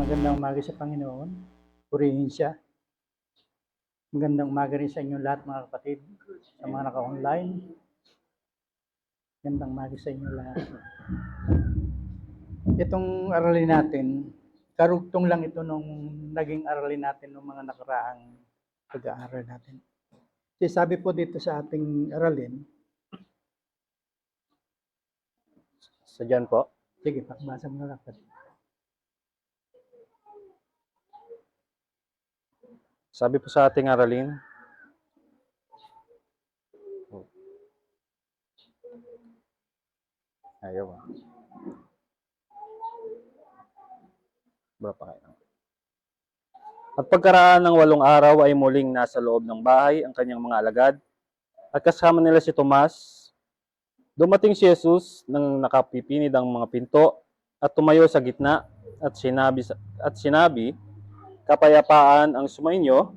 Magandang umaga sa Panginoon. Purihin siya. Magandang umaga rin sa inyo lahat mga kapatid, sa mga naka-online. Magandang umaga sa inyo lahat. Itong aralin natin, karugtong lang ito nung naging aralin natin nung mga nakaraang pag-aaral natin. Kasi sabi po dito sa ating aralin, sa dyan po. sige, pakibasa mo na kapatid. Sabi po sa ating aralin, ayaw ah. At pagkaraan ng 8 araw ay muling nasa loob ng bahay ang kanyang mga alagad at kasama nila si Tomas. Dumating si Jesus nang nakapipinid ang mga pinto at tumayo sa gitna at sinabi, kapayapaan ang sumainyo.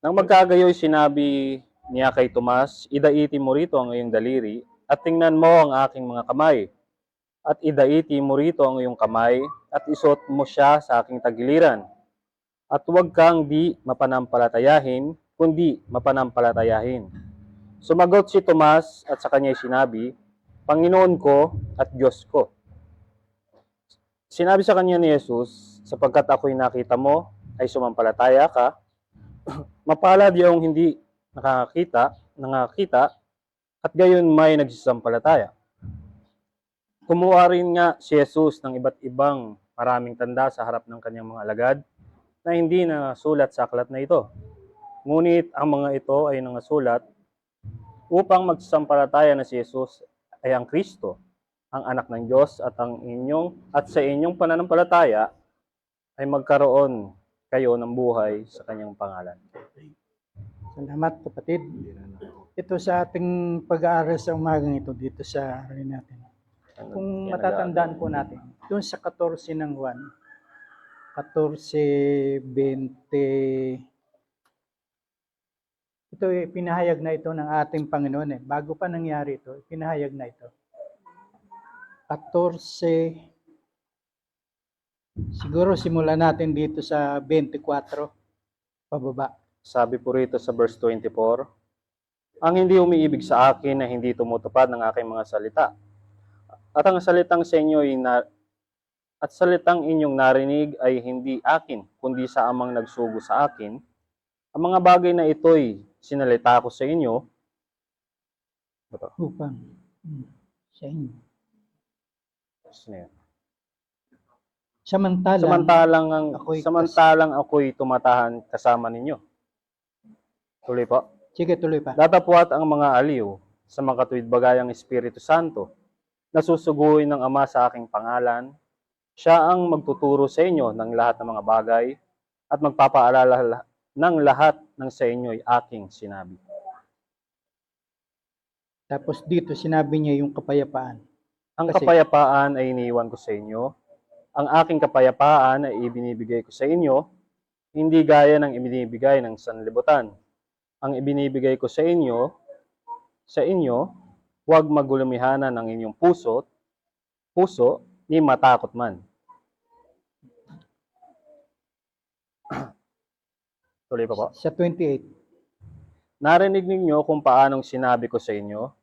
Nang magkagayoy sinabi niya kay Tomas, idaiti mo rito ang iyong daliri at tingnan mo ang aking mga kamay. At idaiti mo rito ang iyong kamay at isuot mo siya sa aking tagiliran. At huwag kang di mapanampalatayahin, kundi mapanampalatayahin. Sumagot si Tomas at sa kanya sinabi, Panginoon ko at Diyos ko. Sinabi sa kanya ni Jesus, sapagkat ako'y nakita mo, ay sumampalataya ka. Mapalad yung hindi nakakita, at gayon may nagsisampalataya. Kumuha rin nga si Jesus ng iba't ibang maraming tanda sa harap ng kanyang mga alagad na hindi nasulat sa aklat na ito. Ngunit ang mga ito ay nangasulat upang magsampalataya na si Jesus ay ang Kristo, ang anak ng Diyos at sa inyong pananampalataya ay magkaroon kayo ng buhay sa kanyang pangalan. Salamat kapatid. Ito sa ating pag-aaral sa umagang ito dito sa aralin natin. Kung matatandaan po natin, doon sa 14 ng 1, 14:20, ito pinahayag na ito ng ating Panginoon. Bago pa nangyari ito, pinahayag na ito. 14, siguro simulan natin dito sa 24, pababa. Sabi po rito sa verse 24, ang hindi umiibig sa akin na hindi tumutupad ng aking mga salita. At ang salitang inyong narinig ay hindi akin, kundi sa amang nagsugo sa akin. Ang mga bagay na ito'y sinalita ko sa inyo. Upang sa inyo. Samantalang ako'y tumatahan kasama ninyo. Tuloy po. Sige, tuloy pa. Datapwat ang mga aliw sa makatuwid bagayang Espiritu Santo, nasusuguin ng Ama sa aking pangalan. Siya ang magtuturo sa inyo ng lahat ng mga bagay at magpapaalala ng lahat ng sa inyo ay aking sinabi. Tapos dito sinabi niya yung kapayapaan. Ang kapayapaan ay iniwan ko sa inyo. Ang aking kapayapaan ay ibinibigay ko sa inyo, hindi gaya ng ibinibigay ng sanlibutan. Ang ibinibigay ko sa inyo, huwag magulumihanan ng inyong puso, ni matakot man. Tuloy pa po. Sa 28. Narinig ninyo kung paanong sinabi ko sa inyo,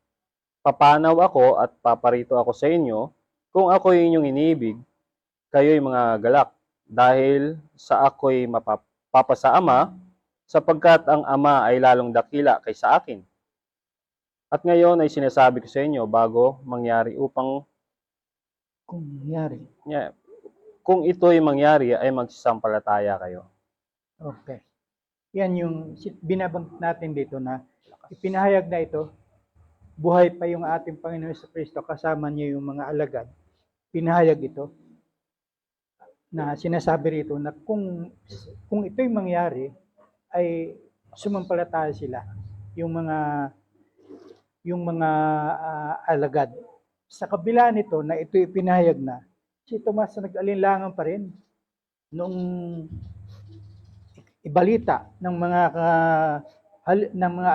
papanaw ako at paparito ako sa inyo, kung ako'y inyong inibig, kayo'y mga galak, dahil sa ako'y mapapasa Ama, sapagkat ang Ama ay lalong dakila kaysa akin. At ngayon ay sinasabi ko sa inyo bago mangyari upang kung ito'y mangyari ay magsasampalataya kayo. Okay. Yan yung binabanggit natin dito na ipinahayag na ito, buhay pa yung ating Panginoon sa Kristo, kasama niya yung mga alagad. Pinahayag ito na sinasabi rito na kung ito'y mangyari ay sumampalataya sila yung mga alagad. Sa kabila nito na ito ipinahayag na, si Tomas na nag-alinlangan pa rin nung ibalita ng mga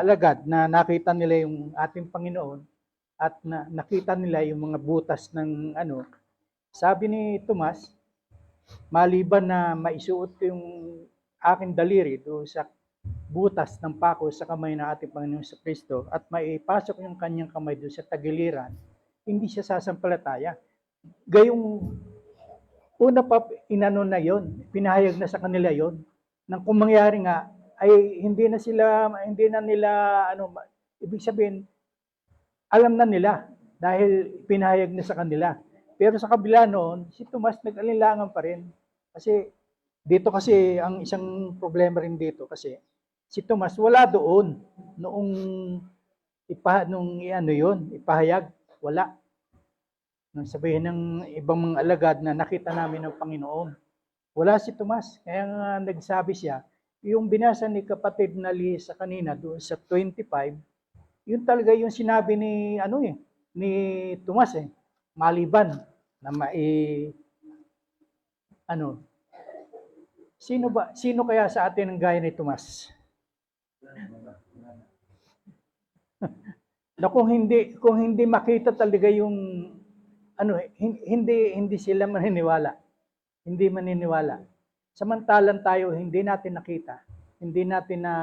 alagad na nakita nila yung ating Panginoon at nakita nila yung mga butas ng Sabi ni Tomas, maliban na maisuot ko yung aking daliri doon sa butas ng pako sa kamay ng ating Panginoon sa Kristo at maipasok yung kanyang kamay doon sa tagiliran, hindi siya sasampalataya. Gayong una pa inano na yon, pinahayag na sa kanila yon, nang kung mangyari nga ay hindi na nila ibig sabihin alam na nila dahil pinahayag na sa kanila. Pero sa kabila noon, si Tomas nag-alinlangan pa rin. Kasi dito kasi ang isang problema rin dito kasi si Tomas wala doon noong ipahayag, wala. Nang sabihin ng ibang mga alagad na nakita namin ng Panginoon. Wala si Tomas. Kaya nga nagsabi siya, yung binasa ni kapatid na Lisa kanina doon sa 25, yun talaga yung sinabi ni Tomas maliban na sino kaya sa atin ang gaya ni Tomas? Na kung hindi makita talaga yung hindi sila maniniwala. Hindi maniniwala. Samantalang tayo hindi natin nakita. Hindi natin na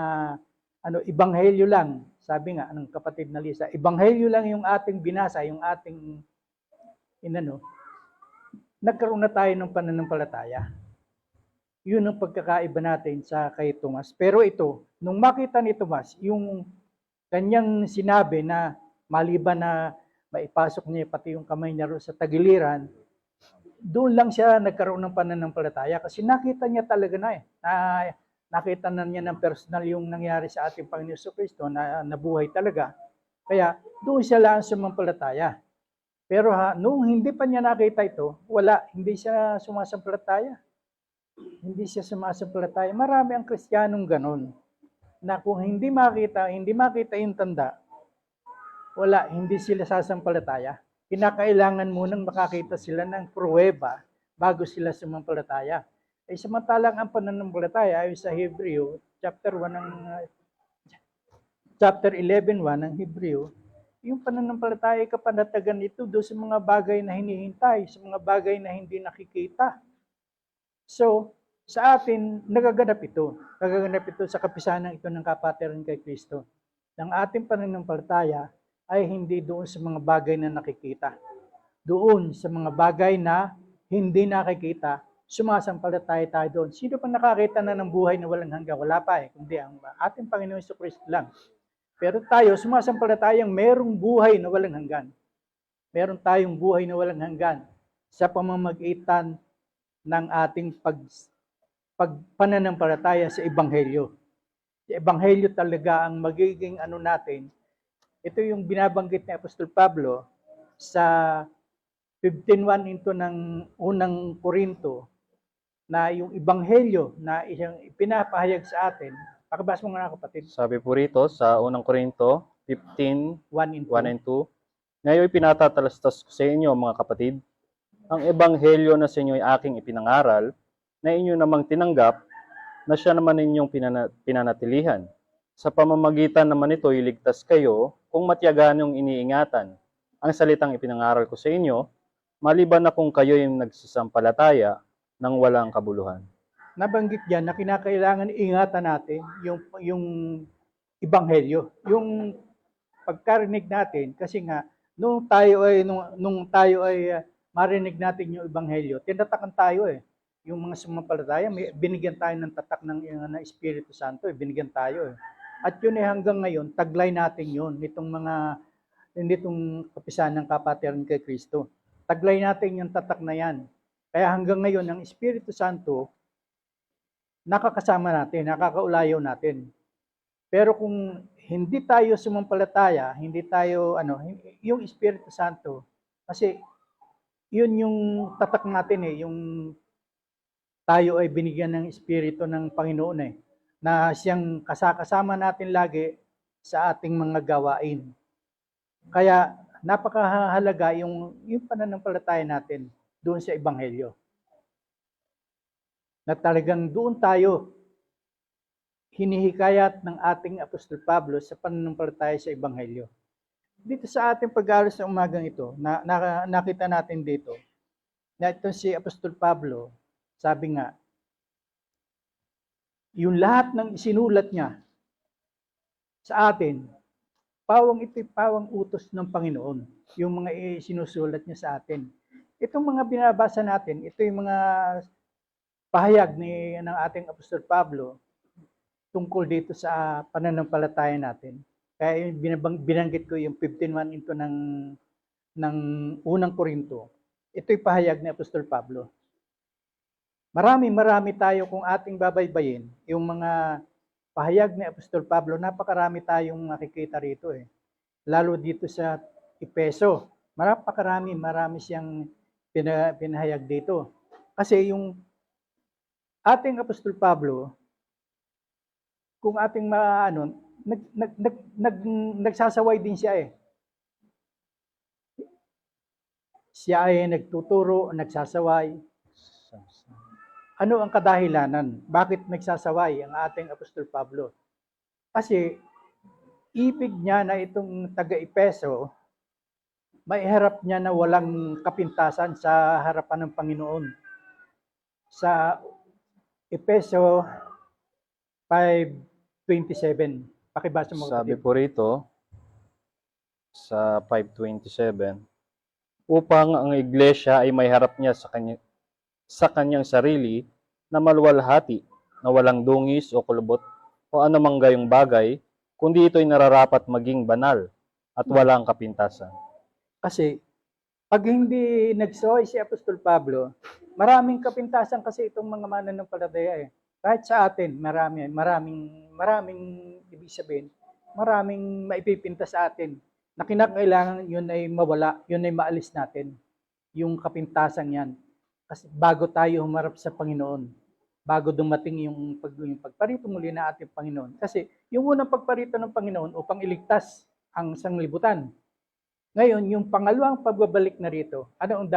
ebanghelyo lang. Sabi nga ng kapatid na Lisa, ebanghelyo lang yung ating binasa, yung ating nagkaroon na tayo ng pananampalataya. Yun ang pagkakaiba natin sa kay Tomas. Pero ito, nung makita ni Tomas, yung kanyang sinabi na maliban na maipasok niya pati yung kamay niya sa tagiliran, doon lang siya nagkaroon ng pananampalataya kasi nakita niya talaga nakita na niya ng personal yung nangyari sa ating Panginoon Kristo na nabuhay talaga. Kaya doon siya lang sumampalataya. Pero nung hindi pa niya nakita ito, hindi siya sumasampalataya. Hindi siya sumasampalataya. Marami ang Kristiyanong ganun. Na kung hindi makita yung tanda, hindi sila sasampalataya. Kinakailangan munang makakita sila ng pruweba bago sila sumampalataya. Ay samantalang ang pananampalataya ay sa Hebreo, chapter 11:1 ng Hebreo, yung pananampalataya ay kapanatagan ito doon sa mga bagay na hinihintay, sa mga bagay na hindi nakikita. So, sa atin, nagaganap ito. Nagaganap ito sa kapisanan ito ng kapatiran kay Kristo. Ang ating pananampalataya ay hindi doon sa mga bagay na nakikita. Doon sa mga bagay na hindi nakikita, sumasampalataya tayo doon. Sino pa nakakita na ng buhay na walang hanggan? Wala pa kundi ang ating Panginoon Kristo lang. Pero tayo, sumasampalatayang merong buhay na walang hanggan. Meron tayong buhay na walang hanggan sa pamamagitan ng ating pagpananampalataya sa Ebanghelyo. Sa Ebanghelyo talaga ang magiging natin. Ito yung binabanggit ni Apostol Pablo sa 15:1 into ng unang Korinto na yung Ebanghelyo na isang ipinapahayag sa atin. Pakibasa mo nga kapatid. Sabi po rito sa unang Korinto 15:1 and 2, ngayon pinatatalastas ko sa inyo mga kapatid, ang ebanghelyo na sa inyo ay aking ipinangaral, na inyo namang tinanggap, na siya naman ninyong pinanatilihan. Sa pamamagitan naman ito, iligtas kayo kung matiyagaan yung iniingatan. Ang salitang ipinangaral ko sa inyo, maliban na kung kayo yung nagsasampalataya ng walang kabuluhan. Nabanggit diyan na kinakailangan ingatan natin yung ebanghelyo, yung pagkarinig natin kasi nga nung tayo ay marinig natin yung ebanghelyo, tinatakan tayo yung mga sumampalataya, binigyan tayo ng tatak ng Espiritu Santo, binigyan tayo At yun hanggang ngayon, taglay natin yun, nitong kapisanan ng kapatiran kay Kristo. Taglay natin yung tatak na yan. Kaya hanggang ngayon, ang Espiritu Santo, nakakasama natin, nakakaulayaw natin. Pero kung hindi tayo sumampalataya, hindi tayo, yung Espiritu Santo, kasi yun yung tatak natin yung tayo ay binigyan ng Espiritu ng Panginoon na siyang kasama natin lagi sa ating mga gawain. Kaya napakahalaga yung pananampalataya natin doon sa Ebanghelyo. Na talagang doon tayo hinihikayat ng ating Apostol Pablo sa pananampalataya sa Ebanghelyo. Dito sa ating pag-aaral sa umagang ito, nakita natin dito na ito si Apostol Pablo, sabi nga, yung lahat ng isinulat niya sa atin, ito'y pawang utos ng Panginoon, yung mga sinusulat niya sa atin. Itong mga binabasa natin, ito yung mga pahayag ng ating Apostol Pablo tungkol dito sa pananampalataya natin. Kaya binanggit ko yung 15:1 ito ng unang Korinto. Ito'y pahayag ni Apostol Pablo. Marami tayo kung ating babaybayin, yung mga pahayag ni Apostol Pablo, napakarami tayong makikita rito eh. Lalo dito sa Efeso, marami siyang pinahayag dito. Kasi yung ating Apostol Pablo, kung ating nagsasaway din siya eh. Siya ay nagtuturo, nagsasaway. Ano ang kadahilanan? Bakit nagsasaway ang ating Apostol Pablo? Kasi ibig niya na itong taga-Efeso, maiharap niya na walang kapintasan sa harapan ng Panginoon. Sa Efeso 5:27, pakibasa mo. Sabi po rito sa 5:27, upang ang iglesia ay may harap niya sa kanyang sarili na maluwalhati, na walang dungis o kulubot o anumang gayong bagay, kundi ito'y nararapat maging banal at walang kapintasan. Kasi pag hindi nagsaway si Apostol Pablo, maraming kapintasan kasi itong mga mananampalataya eh. Kahit sa atin, maraming ibig sabihin, maraming maipipinta sa atin na kinakailangan yun ay mawala, yun ay maalis natin, yung kapintasan yan. Kasi bago tayo humarap sa Panginoon, bago dumating yung pagparito muli na ating Panginoon. Kasi yung unang pagparito ng Panginoon upang iligtas ang sanglibutan. Ngayon, yung pangalawang pagbabalik na rito, anong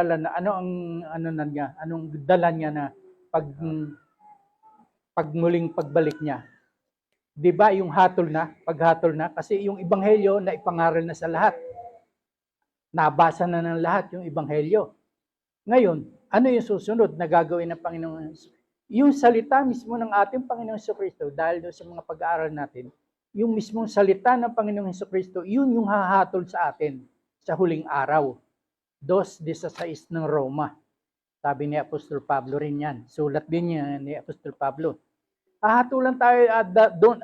dala niya na pagmuling pagbalik niya? 'Di ba yung paghatol na kasi yung ebanghelyo na ipangaral na sa lahat. Nabasa na ng lahat yung ebanghelyo. Ngayon, ano yung susunod na gagawin ng Panginoon? Yung salita mismo ng ating Panginoong Jesucristo, dahil doon sa mga pag-aaral natin, yung mismong salita ng Panginoong Jesucristo, yun yung hahatol sa atin sa huling araw. 2:16 ng Roma. Sabi ni Apostol Pablo rin yan. Sulat din niya ni Apostol Pablo. Hahatulan tayo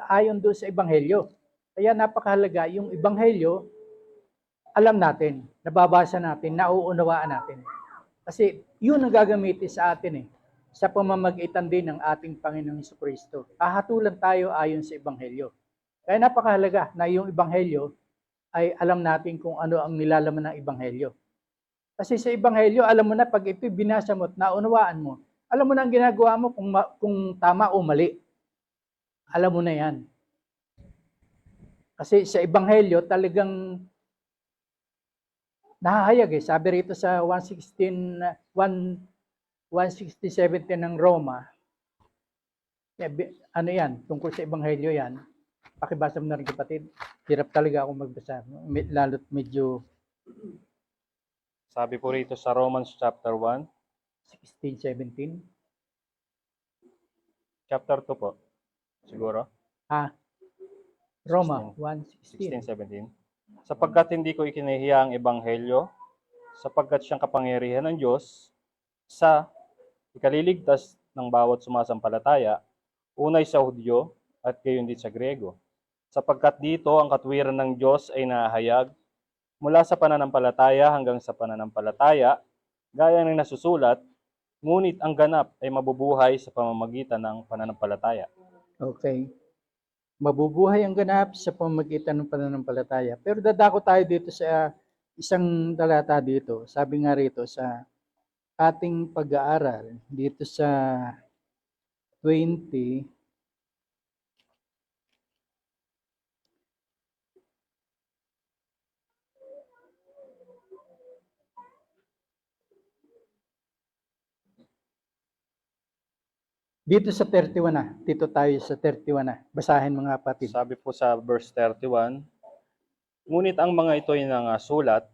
ayon doon sa Ebanghelyo. Kaya napakahalaga yung Ebanghelyo, alam natin, nababasa natin, nauunawaan natin. Kasi yun ang gagamitin sa atin eh, sa pamamagitan din ng ating Panginoong Jesucristo. Hahatulan tayo ayon sa Ebanghelyo. Kaya napakahalaga na yung Ebanghelyo ay alam natin kung ano ang nilalaman ng Ebanghelyo. Kasi sa Ebanghelyo, alam mo na pag ito'y binasa mo at naunawaan mo, alam mo na ang ginagawa mo kung tama o mali. Alam mo na yan. Kasi sa Ebanghelyo, talagang nahahayag eh. Sabi rito sa 1:16-17 ng Roma, ano yan, tungkol sa Ebanghelyo yan. Pakibasa mo na rin kapatid. Hirap talaga ako magbasa. Lalo't medyo Sabi po rito sa Romans chapter 1, 16-17. chapter 2 po, siguro. Roma 1:16. 16-17. Sapagkat hindi ko ikinahiya ang ebanghelyo, sapagkat siyang kapangyarihan ng Diyos sa ikaliligtas ng bawat sumasampalataya, unay sa Hudyo at gayon din sa Grego. Sapagkat dito ang katwiran ng Diyos ay nahayag mula sa pananampalataya hanggang sa pananampalataya, gaya ng nasusulat, ngunit ang ganap ay mabubuhay sa pamamagitan ng pananampalataya. Okay. Mabubuhay ang ganap sa pamamagitan ng pananampalataya. Pero dadako tayo dito sa isang talata dito. Sabi nga rito sa ating pag-aaral, dito sa 20, dito sa 31 na. Dito tayo sa 31 na. Basahin mga kapatid. Sabi po sa verse 31, ngunit ang mga ito ay nangasulat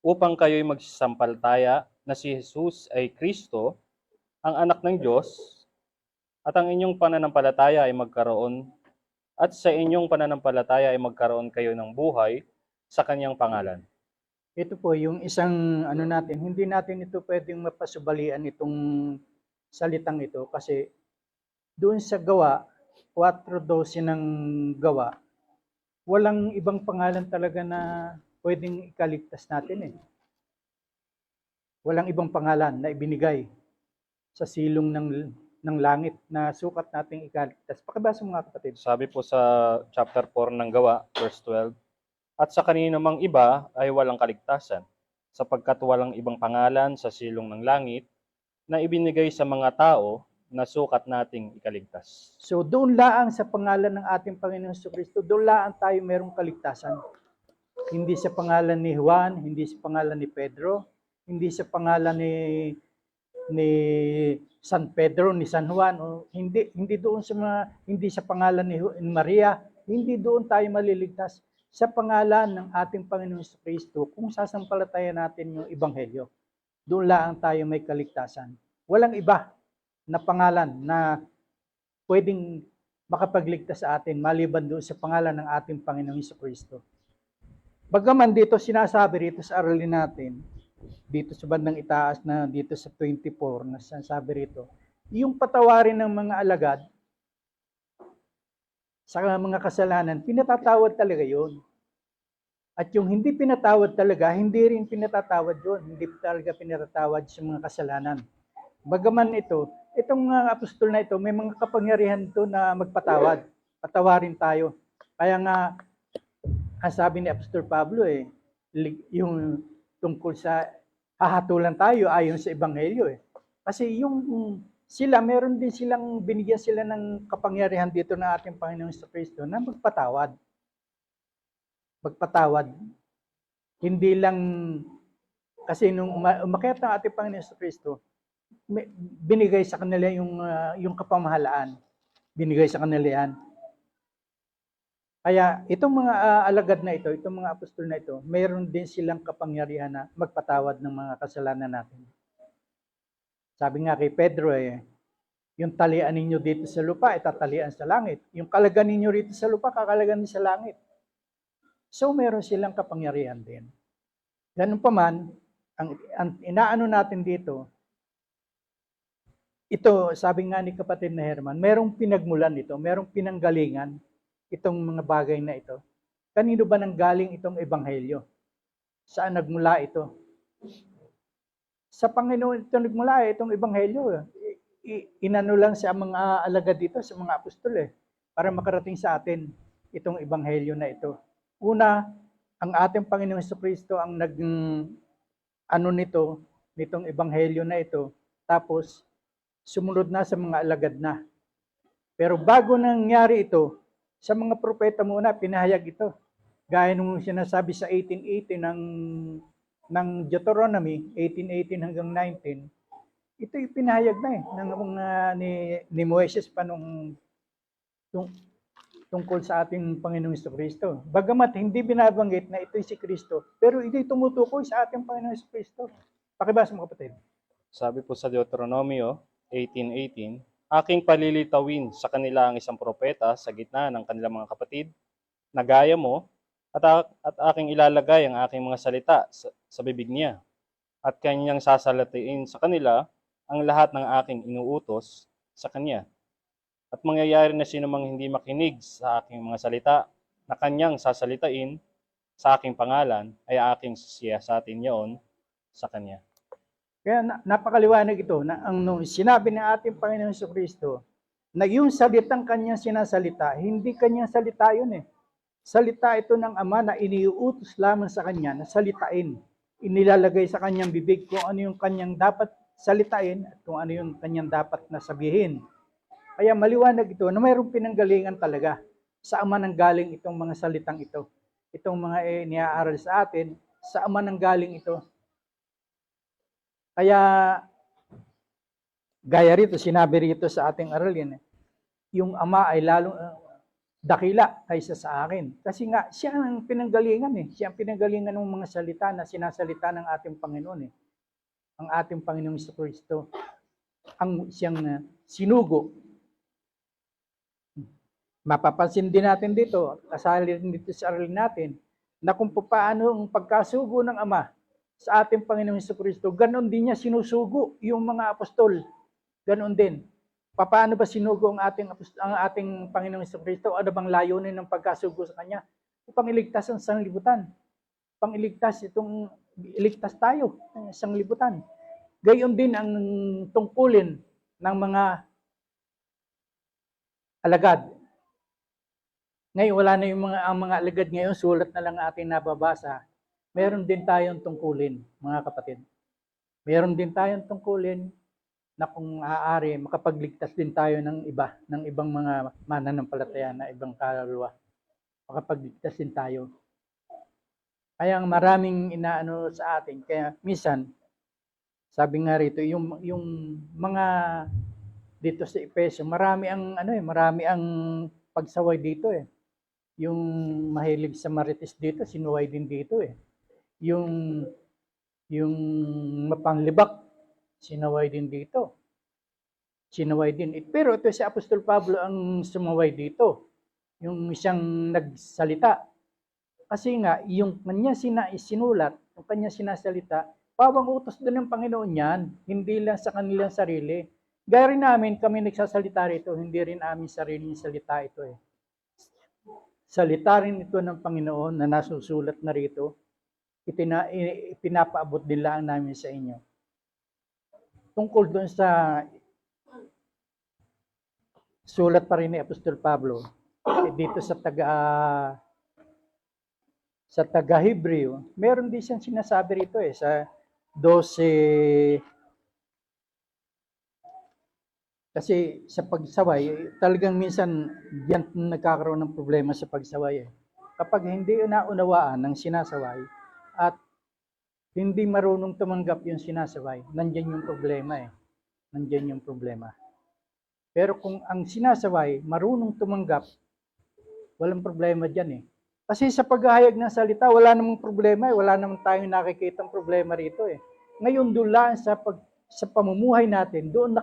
upang kayo'y magsasampalataya na si Jesus ay Kristo, ang anak ng Diyos, at ang inyong pananampalataya ay magkaroon at sa inyong pananampalataya ay magkaroon kayo ng buhay sa kanyang pangalan. Ito po yung isang ano natin, hindi natin ito pwedeng mapasubalian itong salitang ito kasi doon sa gawa, 4:12 ng gawa, walang ibang pangalan talaga na pwedeng ikaligtas natin eh. Walang ibang pangalan na ibinigay sa silong ng langit na sukat nating ikaligtas. Pakibasa mga kapatid. Sabi po sa chapter 4 ng Gawa, verse 12, at sa kanino mang iba ay walang kaligtasan, sapagkat walang ibang pangalan sa silong ng langit na ibinigay sa mga tao na sukat nating ikaligtas. So doon laang sa pangalan ng ating Panginoon Jesucristo, doon laang tayo merong kaligtasan. Hindi sa pangalan ni Juan, hindi sa pangalan ni Pedro, hindi sa pangalan ni San Pedro, ni San Juan, o hindi doon sa hindi sa pangalan ni Maria, hindi doon tayo maliligtas sa pangalan ng ating Panginoon Jesucristo kung sasampalatayan natin yung ebanghelyo. Doon lang tayo may kaligtasan. Walang iba na pangalan na pwedeng makapagligtas sa atin maliban doon sa pangalan ng ating Panginoong Jesucristo. Bagaman dito sinasabi rito sa aralin natin, dito sa bandang itaas na dito sa 24 na sinasabi rito, yung patawarin ng mga alagad sa mga kasalanan, pinatatawad talaga yun. At yung hindi pinatawad talaga, hindi rin pinatatawad yun. Hindi talaga pinatatawad sa mga kasalanan. Bagaman itong mga apostol na ito, may mga kapangyarihan ito na magpatawad. Patawarin tayo. Kaya nga, ang sabi ni Apostol Pablo yung tungkol sa hahatulan tayo ayon sa ebanghelyo eh. Kasi yung sila, meron din silang binigyan sila ng kapangyarihan dito na ating Panginoong Jesucristo na magpatawad. Magpatawad. Hindi lang kasi nung umakyat ng ating Panginoong Jesucristo, binigay sa kanila yung kapamahalaan. Binigay sa kanila yan. Kaya itong mga alagad na ito, itong mga apostol na ito, mayroon din silang kapangyarihan na magpatawad ng mga kasalanan natin. Sabi nga kay Pedro yung talian ninyo dito sa lupa, itatalian sa langit. Yung kalagan ninyo rito sa lupa, kakalagan din sa langit. So meron silang kapangyarihan din. Ganun pa man, ang inaano natin dito, ito, sabi nga ni kapatid na Herman, merong pinagmulan ito, merong pinanggalingan itong mga bagay na ito. Kanino ba nanggaling itong ebanghelyo? Saan nagmula ito? Sa Panginoon ito nagmula itong ebanghelyo. Inano lang sa mga alagad dito, sa mga apostol para makarating sa atin itong ebanghelyo na ito. Una, ang ating Panginoong Jesucristo ang nitong ebanghelyo na ito. Tapos, sumunod na sa mga alagad na. Pero bago nangyari ito, sa mga propeta muna, pinahayag ito. Gaya nung sinasabi sa 18:18 ng Deuteronomy, 18:18 hanggang 19, ito yung pinahayag na ni Moises pa tungkol sa ating Panginoong Jesucristo. Bagamat hindi binabanggit na ito'y si Kristo, pero ito'y tumutukoy sa ating Panginoong Jesucristo. Pakibasa mo kapatid. Sabi po sa Deuteronomio 18:18, aking palilitawin sa kanila ang isang propeta sa gitna ng kanilang mga kapatid, na gaya mo, at aking ilalagay ang aking mga salita sa bibig niya, at kanyang sasalatiin sa kanila ang lahat ng aking inuutos sa kanya. At mangyayari na sino mang hindi makinig sa aking mga salita na kanyang sasalitain sa aking pangalan, ay aking siyasatin niyon sa kanya. Kaya napakaliwanag ito na nung sinabi ng ating Panginoon Jesucristo na yung salitang kanyang sinasalita, hindi kanyang salita yun Salita ito ng Ama na iniuutos lamang sa kanya na salitain. Inilalagay sa kanyang bibig kung ano yung kanyang dapat salitain at kung ano yung kanyang dapat na sabihin. Kaya maliwanag ito na mayroong pinanggalingan talaga sa Ama nang galing itong mga salitang ito. Itong mga iniaaral sa atin, sa Ama nang galing ito. Kaya, gaya rito, sinabi rito sa ating aralin, yung Ama ay lalong dakila kaysa sa akin. Kasi nga, siya ang pinanggalingan Siya ang pinanggalingan ng mga salita na sinasalita ng ating Panginoon ang ating Panginoong Kristo ang siyang sinugo. Mapapansin din natin dito, kasali rin dito sa aralin natin, na kung paano ang pagkasugo ng Ama sa ating Panginoong Kristo, ganon din niya sinusugo yung mga apostol. Ganon din. Paano ba sinugo ang ating Panginoong Kristo? Ano bang layunin ng pagkasugo sa Kanya? Upang iligtas ang sanglibutan. Upang iligtas tayo ng sanglibutan. Gayon din ang tungkulin ng mga alagad. Ngayon, wala na ang mga alagad ngayon, sulat na lang ating nababasa. Meron din tayong tungkulin, mga kapatid. Meron din tayong tungkulin na kung maaari, makapagligtas din tayo ng ibang mga mananampalataya na ibang kaluluwa. Makapagligtas din tayo. Kaya maraming inaano sa atin. Kaya minsan, sabi nga rito, yung mga dito sa Efeso, marami ang pagsaway dito eh. Yung mahilig sa marites dito, sinuway din dito eh. Yung mapanglibak, sinaway din dito. Sinaway din. Pero ito si Apostol Pablo ang sumaway dito. Yung siyang nagsalita. Kasi nga, yung kanya sinulat, yung kanya sinasalita, pawang utos din ng Panginoon yan, hindi lang sa kanilang sarili. Gaya rin namin, kami nagsasalita rito, hindi rin amin sariling salita ito eh. Salita rin ito ng Panginoon na nasusulat na rito, ipinapaabot din lang namin sa inyo. Tungkol doon sa sulat pa rin ni Apostol Pablo, dito sa taga-Hebreo, meron din siyang sinasabi rito eh, sa 12. Kasi sa pagsaway, talagang minsan yan nagkakaroon ng problema sa pagsaway eh. Kapag hindi naunawaan ng sinasaway at hindi marunong tumanggap yung sinasaway, nandiyan yung problema eh. Nandiyan yung problema. Pero kung ang sinasaway, marunong tumanggap, walang problema dyan eh. Kasi sa paghahayag ng salita, wala namang problema eh. Wala namang tayong nakikitang problema rito eh. Ngayon dulaan sa pamumuhay natin, doon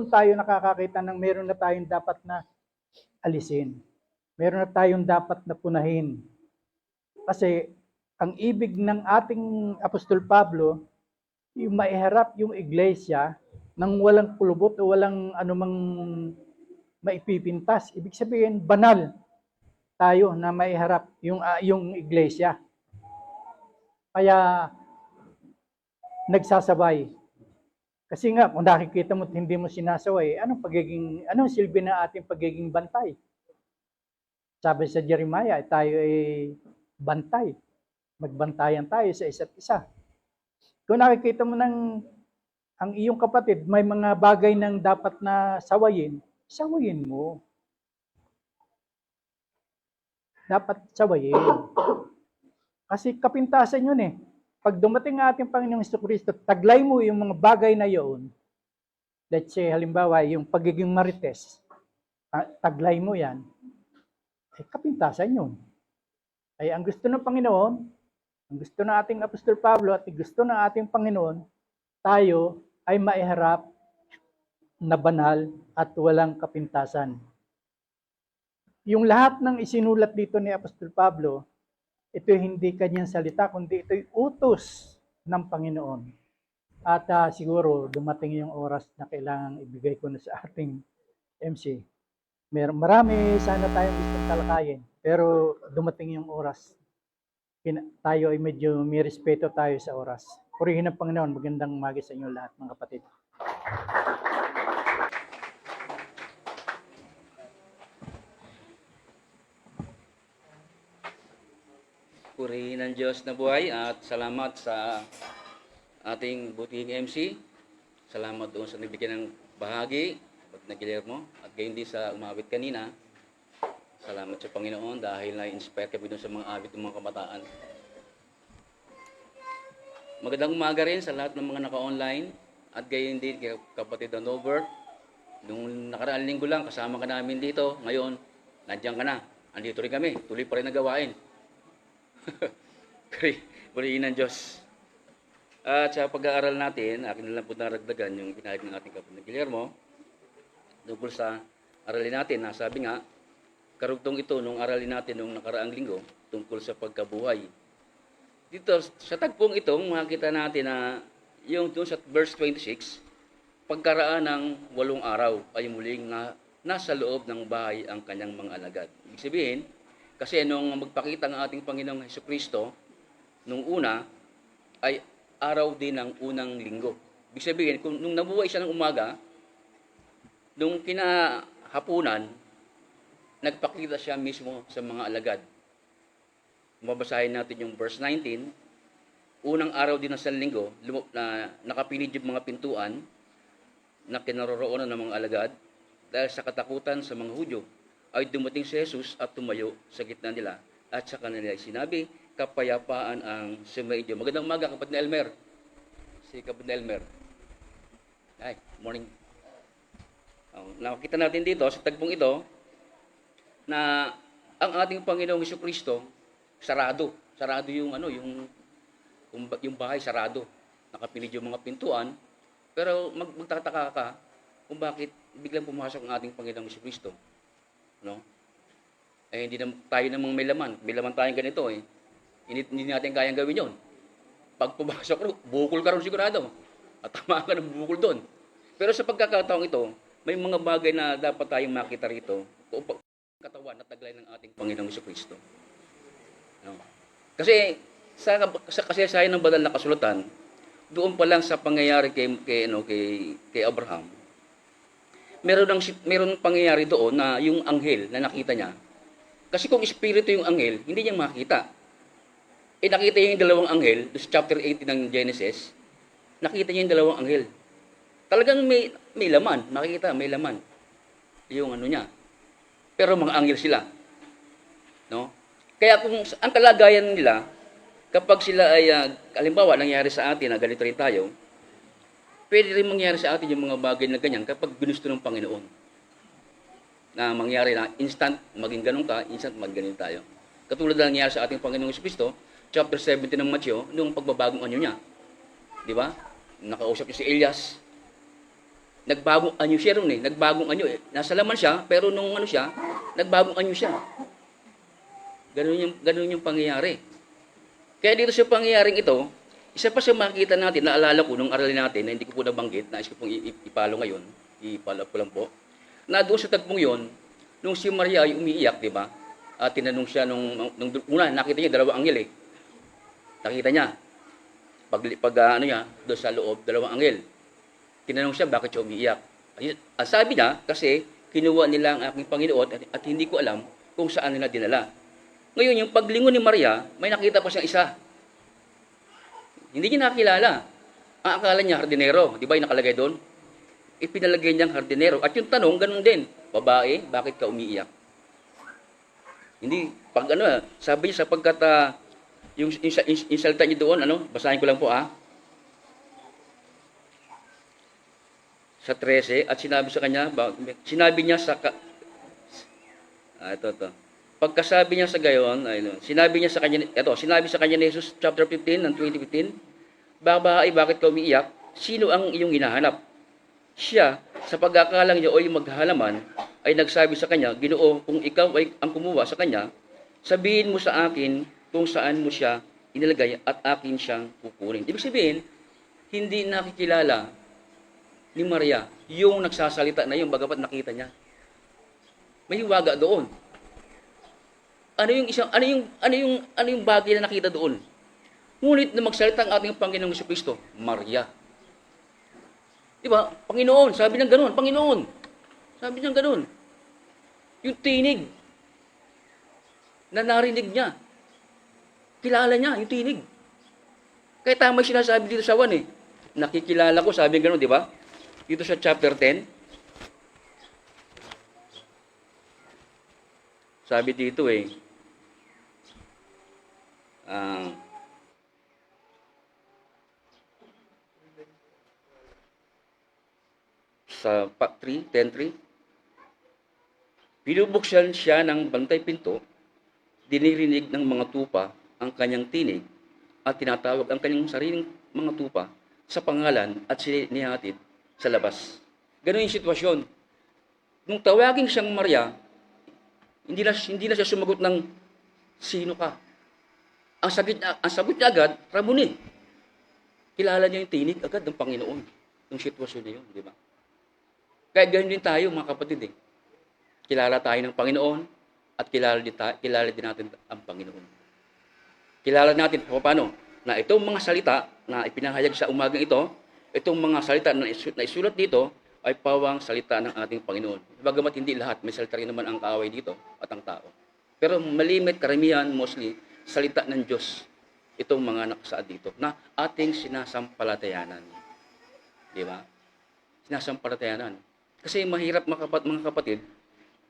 tayo nakakakita ng meron na tayong dapat na alisin. Meron na tayong dapat na punahin. Kasi ang ibig ng ating Apostol Pablo, yung maiharap yung iglesia nang walang kulubot o walang anumang maipipintas. Ibig sabihin, banal tayo na maiharap yung iglesia. Kaya nagsasabay. Kasi nga, kung nakikita mo at hindi mo sinasaway, anong silbi na ating pagiging bantay? Sabi sa Jeremiah, tayo ay bantay. Magbantayan tayo sa isa't isa. Kung nakikita mo ang iyong kapatid, may mga bagay nang dapat na sawayin mo. Dapat sawayin. Kasi kapintasan yun eh. Pag dumating ang ating Panginoong Kristo, taglay mo yung mga bagay na yun. Let's say, halimbawa, yung pagiging marites, taglay mo yan, kapintasan yun. Ay ang gusto ng Panginoon, ang gusto ng ating Apostol Pablo at gusto ng ating Panginoon, tayo ay maiharap na banal at walang kapintasan. Yung lahat ng isinulat dito ni Apostol Pablo, ito hindi kanyang salita, kundi ito'y utos ng Panginoon. At siguro dumating yung oras na kailangang ibigay ko na sa ating MC. Marami sana tayong gustong talakayin, pero dumating yung oras. Tayo ay medyo may respeto tayo sa oras. Purihin ng Panginoon, magandang umaga sa inyo lahat mga kapatid. Purihin ng Diyos na buhay at salamat sa ating butihing MC. Salamat doon sa nagbigay ng bahagi na Guillermo at gayon din sa umawit kanina. Salamat sa Panginoon dahil na-inspire kami doon sa mga awit ng mga kabataan. Magandang umaga rin sa lahat ng mga naka-online at gayon din kay kapatid Hanover. Nung nakaraang linggo lang kasama ka namin dito. Ngayon, nandiyan ka na. Andito rin kami. Tuloy pa rin na gawain. Purihin ng Diyos. At sa pag-aaral natin, akin na lang po naragdagan yung pinahid ng ating Kapatid Guillermo tungkol sa aralin natin na sabi nga, karugtong ito nung aralin natin nung nakaraang linggo tungkol sa pagkabuhay. Dito, sa tagpong itong makikita natin na yung doon sa verse 26, pagkaraan ng 8 araw ay muling nasa loob ng bahay ang kanyang mga alagad. Ibig sabihin, kasi nung magpakita ng ating Panginoong Hesukristo, nung una, ay araw din ng unang linggo. Ibig sabihin, kung nung nabuhay siya ng umaga, nung kinahapunan, nagpakita siya mismo sa mga alagad. Mabasahin natin yung verse 19, unang araw din ng San Linggo, na nakapilid yung mga pintuan na kinaroroonan ng mga alagad dahil sa katakutan sa mga Hudyo, ay dumating si Jesus at tumayo sa gitna nila at sa kanila ay sinabi, kapayapaan ang sumainyo. Magandang umaga, Kapatid na Elmer. Si Kapatid na Elmer. Ay, morning. Nakita natin dito sa tagpong ito na ang ating Panginoong Hesukristo sarado. Sarado yung yung bahay sarado. Nakapilid yung mga pintuan. Pero magtataka ka kung bakit biglang pumasok ang ating Panginoong Hesukristo. No? Eh hindi na tayo namang may laman. May laman tayong ganito eh. Hindi natin kayang gawin 'yon. Pag pumasok ro, bukol ka ron sigurado. At tama ka ng bukol doon. Pero sa pagkakataong ito, may mga bagay na dapat tayong makita rito upang katawan at taglay ng ating Panginoong Hesukristo. No? Kasi sa kasaysayan ng banal na kasulatan, doon pa lang sa pangyayari kay Abraham, meron pangyayari doon na yung anghel na nakita niya. Kasi kung espiritu yung anghel, hindi niya makita. Nakita niya yung dalawang anghel, sa chapter 18 ng Genesis, nakita niya yung dalawang anghel. Talagang may laman, makikita, may laman. Yung niya. Pero mga anghel sila. No? Kaya kung ang kalagayan nila, kapag sila ay, halimbawa, nangyari sa atin na ganito rin tayo, pwede rin mangyari sa atin yung mga bagay na ganyan kapag ginusto ng Panginoon. Na mangyari na instant, maging ganun ka, instant, maging ganun tayo. Katulad na nangyari sa ating Panginoong Hesukristo, chapter 17 ng Matthew, noong pagbabagong anyo niya. Di ba? Nakausap niya si Elias. Nagbagong anyo siya ron eh. Nagbagong anyo eh. Nasa laman siya, pero nung siya, nagbagong anyo siya. Ganun yung pangyayari. Kaya dito sa pangyayaring ito, isa pa sa makikita natin, naalala ko nung aralin natin, na hindi ko po nabanggit, nais ko pong ipalo ngayon, ipalo ko lang po, na doon sa tagpong yon, nung si Maria ay umiiyak, di ba? At tinanong siya nung una, nakita niya dalawang anghel eh. Nakita niya, doon sa loob, dalawang anghel. Tinanong siya, bakit siya umiiyak? Ang sabi niya, kasi kinuha nila ang aking Panginoon at hindi ko alam kung saan nila dinala. Ngayon, yung paglingon ni Maria, may nakita pa siyang isa. Hindi niya nakilala. Ang akala niya, hardinero. Di ba yung nakalagay doon? Ipinalagay niyang hardinero. At yung tanong, ganun din. Babae, bakit ka umiiyak? Hindi, sabi niya sapagkat yung salita niya doon, basahin ko lang po sa 13, at sinabi sa kanya, sinabi niya sa pagkasabi niya sa gayon, sinabi sa kanya ni Jesus, chapter 15 ng 2015, babae, bakit ka umiiyak? Sino ang iyong hinahanap? Siya, sa pag-akalang niya o yung maghahalaman, ay nagsabi sa kanya, Ginoo, kung ikaw ay ang kumuha sa kanya, sabihin mo sa akin kung saan mo siya inilagay at akin siyang kukunin. Ibig sabihin, hindi nakikilala ni Maria yung nagsasalita na yung bagamat nakita niya. May hiwaga doon. Ano yung bagay na nakita doon? Ngunit na magsalita ang ating Panginoong Hesukristo, Maria. Di ba? Panginoon, sabi ng ganoon, Panginoon. Sabi ng ganoon. Yung tinig na narinig niya. Kilala niya yung tinig. Kaya tama yung sinasabi dito sa 1 eh. Nakikilala ko, sabi ng ganoon, di ba? Dito sa chapter 10. Sabi dito sa 10:3, binubuksan siya ng bantay pinto, dinirinig ng mga tupa ang kanyang tinig, at tinatawag ang kanyang sariling mga tupa sa pangalan at sinihatid sa labas. Ganun yung sitwasyon. Nung tawagin siyang Maria, hindi na siya sumagot ng sino ka. Ang sagot niya agad, Ramoni. Kilala niya yung tinig agad ng Panginoon. Yung sitwasyon na yun, di ba? Kaya ganyan din tayo, mga kapatid. Kilala tayo ng Panginoon at kilala din natin ang Panginoon. Kilala natin paano na itong mga salita na ipinahayag sa umagang ito, itong mga salita na isulat dito ay pawang salita ng ating Panginoon. Bagamat hindi lahat, may salita rin naman ang kaaway dito at ang tao. Pero malimit, karamihan, mostly, salita ng Diyos itong mga nakasaad dito na ating sinasampalatayanan. Di ba? Sinasampalatayanan. Kasi mahirap mga kapatid,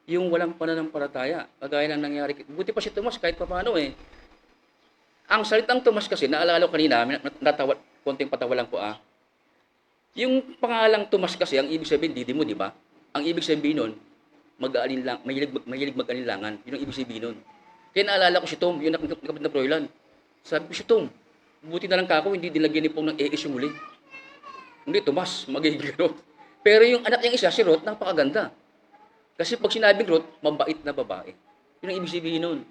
yung walang pananampalataya. Kagaya ng nangyari. Buti pa si Tomas kahit paano eh. Ang salitang Tomas kasi, naalala ko kanina, konting patawa lang po Yung pangalang Tomas kasi, ang ibig sabihin, Didimo, di ba? Ang ibig sabihin nun, mahilig mag-alinlangan. Yun ang ibig sabihin nun. Kaya naalala ko si Tom, yung nakapit na Froilan. Sabi ko si Tom, buti na lang kako, hindi dilagyan ni Pong ng AS yung muli. Hindi, Tomas, magiging Ruth. Pero yung anak niyang isa, si Ruth, napakaganda. Kasi pag sinabing Ruth, mabait na babae. Yun ang ibig sabihin nun.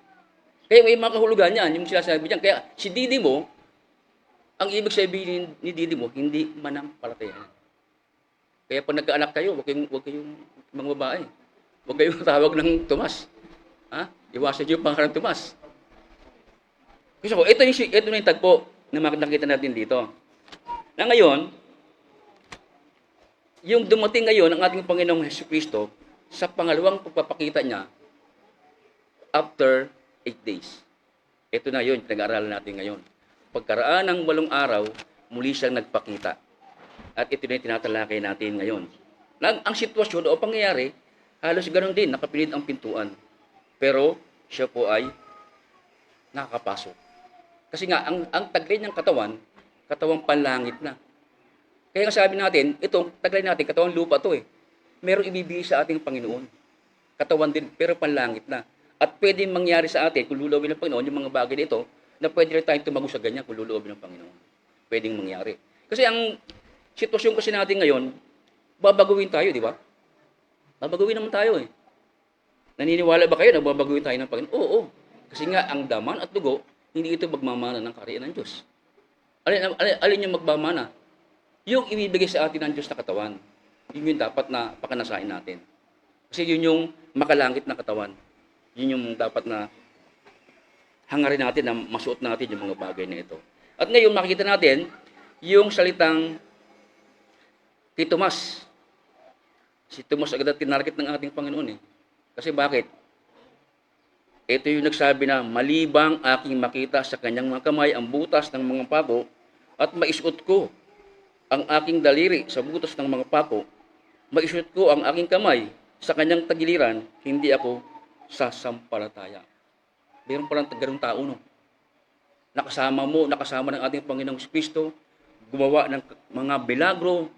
Kaya may mga kahulugan niyan, yung sinasabi niyan. Kaya si Didimo, ang ibig sabihin ni Didimo, hindi manampalataya. Kaya pag nagkaanak kayo, wag kayong mga babae. Huwag kayong tawag ng Tomas. Iwasan niyo yung pangalan ng Tomas. Gusto ko, ito na yung tagpo na nakita natin dito. Na ngayon, yung dumating ngayon ang ating Panginoong Jesucristo sa pangalawang pagpapakita niya after 8 days. Ito na yun, pinag-aaralan natin ngayon. Pagkaraan ng 8 araw, muli siyang nagpakita. At ito na yung tinatalakay natin ngayon. Ang sitwasyon o pangyayari, halos ganoon din, nakapilit ang pintuan. Pero siya po ay nakakapasok. Kasi nga, ang taglay ng katawang panlangit na. Kaya nga sabi natin, itong taglay natin, katawang lupa to Merong ibibigay sa ating Panginoon. Katawan din, pero panlangit na. At pwedeng mangyari sa atin, kung lulawin ng Panginoon, yung mga bagay nito, na pwede rin tayong tumago sa ganyan kung lulawin ng Panginoon. Pwedeng mangyari. Kasi ang sitwasyon kasi natin ngayon, babaguhin tayo, di ba? Babaguhin naman tayo Naniniwala ba kayo na babaguhin tayo ng Panginoon? Oo. Kasi nga, ang daman at dugo, hindi ito magmamana ng kaharian ng Diyos. Alin yung magmamana? Yung ibibigay sa atin ng Diyos na katawan. Yun yung dapat na pakanasain natin. Kasi yun yung makalangit na katawan. Yun yung dapat na hangarin natin, na masuot natin yung mga bagay na ito. At ngayon, makikita natin yung salitang kay Tomas. Si Tomas agad tinarget ng ating Panginoon Kasi bakit? Ito yung nagsabi na, malibang aking makita sa kanyang mga kamay ang butas ng mga pako at maisuot ko ang aking daliri sa butas ng mga pako, maisuot ko ang aking kamay sa kanyang tagiliran, hindi ako sasampalataya. Meron palang ganung tao, nakasama ng ating Panginoong Kristo, gumawa ng mga bilagro,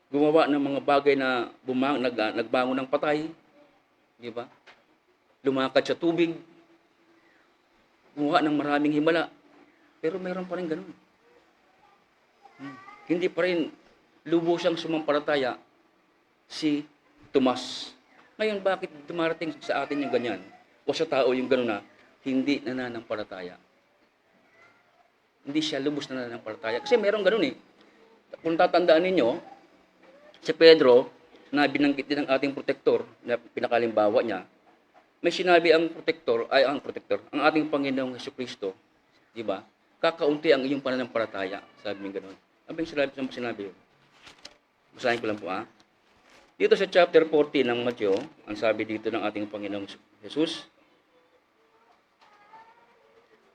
gumawa ng mga bagay na nagbangon ng patay, di ba? Lumakad sa tubig, gumawa ng maraming himala, pero meron pa rin ganun. Hindi pa rin lubusang sumampalataya si Tomas. Ngayon, bakit dumarating sa atin yung ganyan? O sa tao yung gano'n na hindi nananampalataya? Hindi siya lubos na nananampalataya. Kasi meron gano'n Kung tatandaan ninyo, si Pedro, na binanggit din ng ating protektor, na pinakalimbawa niya, may sinabi ang ating Panginoong Jesucristo, di ba? Kakaunti ang iyong pananampalataya, sabi niya gano'n. Ano yung sinabi yun? Basahin ko lang po Dito sa chapter 14 ng Matthew, ang sabi dito ng ating Panginoong Jesus,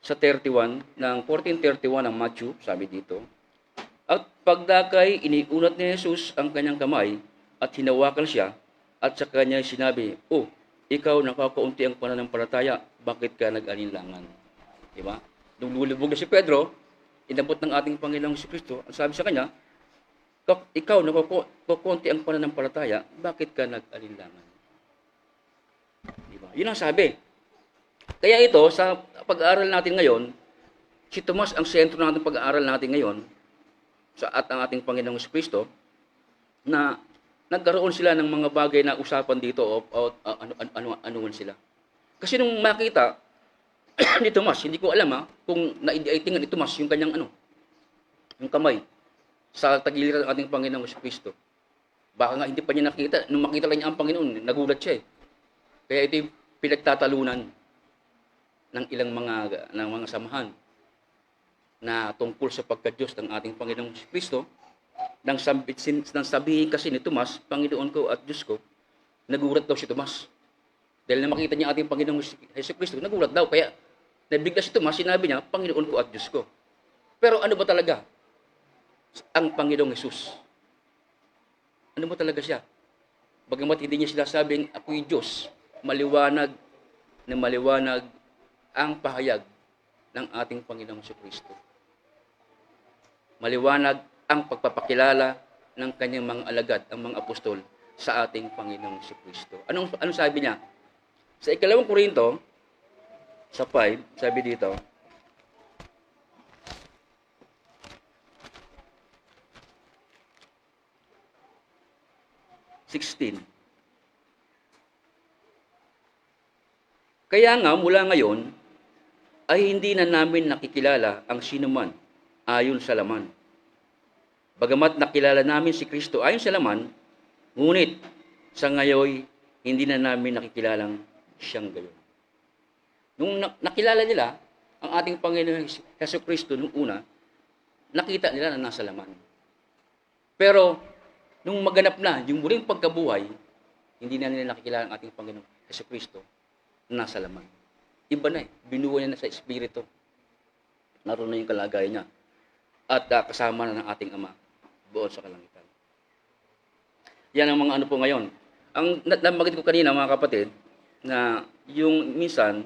sa 14:31 ng Matthew, sabi dito, at pagdakay, iniunat ni Jesus ang kanyang kamay at hinawakan siya at sa kanya sinabi, ikaw nakakaunti ang pananampalataya, bakit ka nag-alinlangan? Diba? Nung lulubog na si Pedro, inabot ng ating Panginoong Kristo, ang sabi sa kanya, ikaw nakukunti ang pananampalataya, bakit ka nag-alinlangan? Diba? Yun ang sabi. Kaya ito, sa pag-aaral natin ngayon, Si Tomas ang sentro ng ating pag-aaral natin ngayon at ang ating Panginoong Kristo na nagkaroon sila ng mga bagay na usapan dito o ano sila. Kasi nung makita ni Tomas, hindi ko alam kung naitingnan ni Tomas yung kanyang yung kamay sa tagiliran ng ating Panginoong Kristo. Baka nga hindi pa niya nakita. Nung makita lang niya ang Panginoon, nagulat siya eh. Kaya ito yung pinagtatalunan ng ilang mga samahan na tungkol sa pagka-Diyos ng ating Panginoong Kristo. Nang sabihin kasi ni Tomas, Panginoon ko at Diyos ko, nagulat daw si Tomas. Dahil na makita niya ating Panginoong Hesus Kristo, nagulat daw. Kaya nabigla si Tomas, sinabi niya, Panginoon ko at Diyos ko. Pero ano ba talaga ang Panginoong Hesus? Ano ba talaga siya? Bagamat hindi niya sila sabing, ako'y Diyos, maliwanag ang pahayag ng ating Panginoong Kristo. Maliwanag ang pagpapakilala ng kanyang mga alagad, ang mga apostol, sa ating Panginoong Kristo. Anong sabi niya? Sa 2 Korinto, sa 5, sabi dito, Kaya nga mula ngayon ay hindi na namin nakikilala ang sinuman ayon sa laman. Bagamat nakilala namin si Kristo ayon sa laman, ngunit sa ngayon hindi na namin nakikilalang siyang gayon. Nung nakilala nila ang ating Panginoon Hesus Kristo nung una, nakita nila na nasa laman. Pero nung maganap na yung muling pagkabuhay, hindi na nila nakikilala ang ating Panginoon Hesus Kristo na nasa laman. Iba na binuhay na sa Espiritu. Naroon na yung kalagayan niya. At kasama na ng ating Ama buod sa kalangitan. Yan ang mga po ngayon. Ang nabanggit ko kanina mga kapatid, na yung minsan,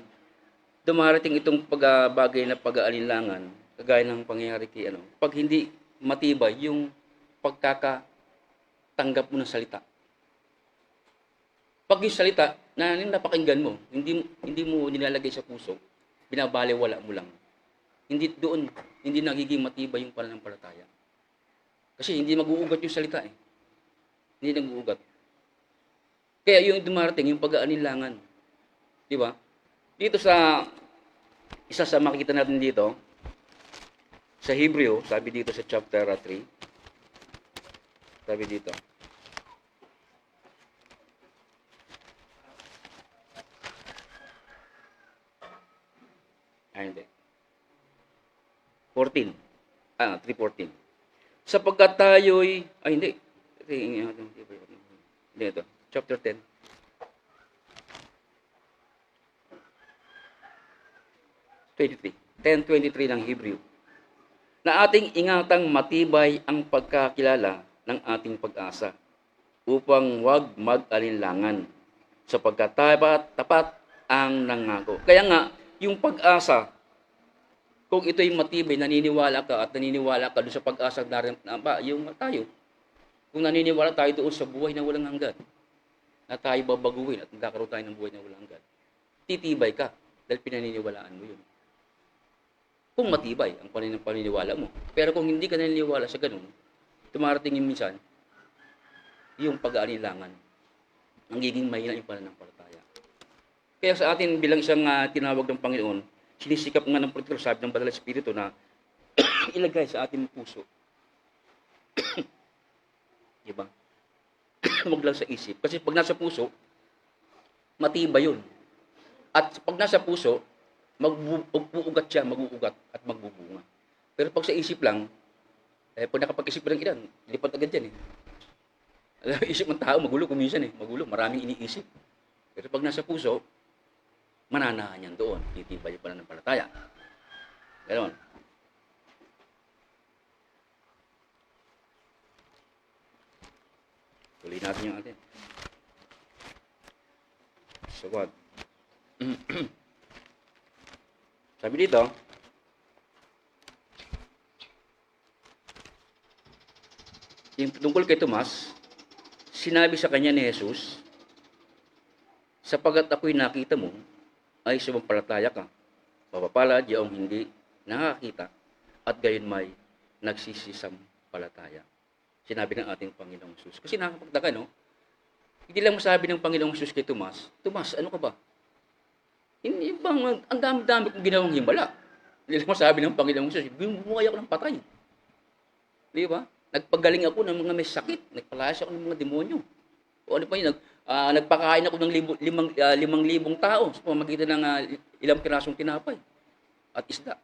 dumarating itong bagay na pag-aalinlangan, kagaya ng pangyayari kay pag hindi matibay yung pagkakatanggap mo ng salita. Pag yung salita, napakinggan mo, hindi mo nilalagay sa puso, binabaliwala mo lang. Hindi nagiging matibay yung pananampalataya. Kasi hindi mag-uugat yung salita eh. Hindi nag-uugat. Kaya yung dumarating, yung pag-aalinlangan. Di ba? Dito isa sa makikita natin dito, sa Hebreo, sabi dito sa chapter 3, sabi dito, hindi. 14. 3:14. Sapagkat tayo'y, hindi. Hindi ito. Chapter 10. 10:23 ng Hebreo. Na ating ingatang matibay ang pagkakilala ng ating pag-asa upang wag mag-alinlangan sapagkat tapat ang nangako. Kaya nga, yung pag-asa, kung ito'y matibay, naniniwala ka doon sa pag-asa yung tayo. Kung naniniwala tayo doon sa buhay na walang hanggan, na tayo babaguhin at magkakaroon tayo ng buhay na walang hanggan, titibay ka dahil pinaniniwalaan mo yun. Kung matibay ang paniniwala mo. Pero kung hindi ka naniniwala sa ganun, tumarating yung minsan, yung pag-aalilangan, ang giging mahina yung pananampalataya. Kaya sa atin bilang isang tinawag ng Panginoon, sinisikap nga ng Panginoon, sabi ng Banal na Espiritu na ilagay sa ating puso. Diba? Huwag lang sa isip. Kasi pag nasa puso, matibay yun. At pag nasa puso, mag-uugat siya, mag-uugat at magbubunga. Pero pag sa isip lang, pag nakapag-isip ng ilan, lipat agad yan Isip ng tao, magulo kuminsan magulo, maraming iniisip. Pero pag nasa puso, mananahan yan doon. Titibay yung pananampalataya. Ganon. Tuloy natin yung atin. So what? Sabi dito, yung tungkol kay Tomas, sinabi sa kanya ni Jesus, sapagkat ako'y nakita mo, ay sumampalataya ka. Mapapalad yung hindi nakakita, at gayon may nagsisisampalataya. Sinabi ng ating Panginoong Jesus. Kasi nakakapagtaka, no? Hindi lang masabi ng Panginoong Jesus kay Tomas, Tomas, ano ka ba? Hindi bang, ang dami-dami kong ginawang himala. Hindi lang masabi ng Panginoong Jesus, bumuhay ako ng patay. Di ba? Nagpagaling ako ng mga may sakit. Nagpalayas ako ng mga demonyo. O ano pa yun, nagpakain ako ng 5,000 tao sa pamamagitan ng ilang pirasong tinapay at isda.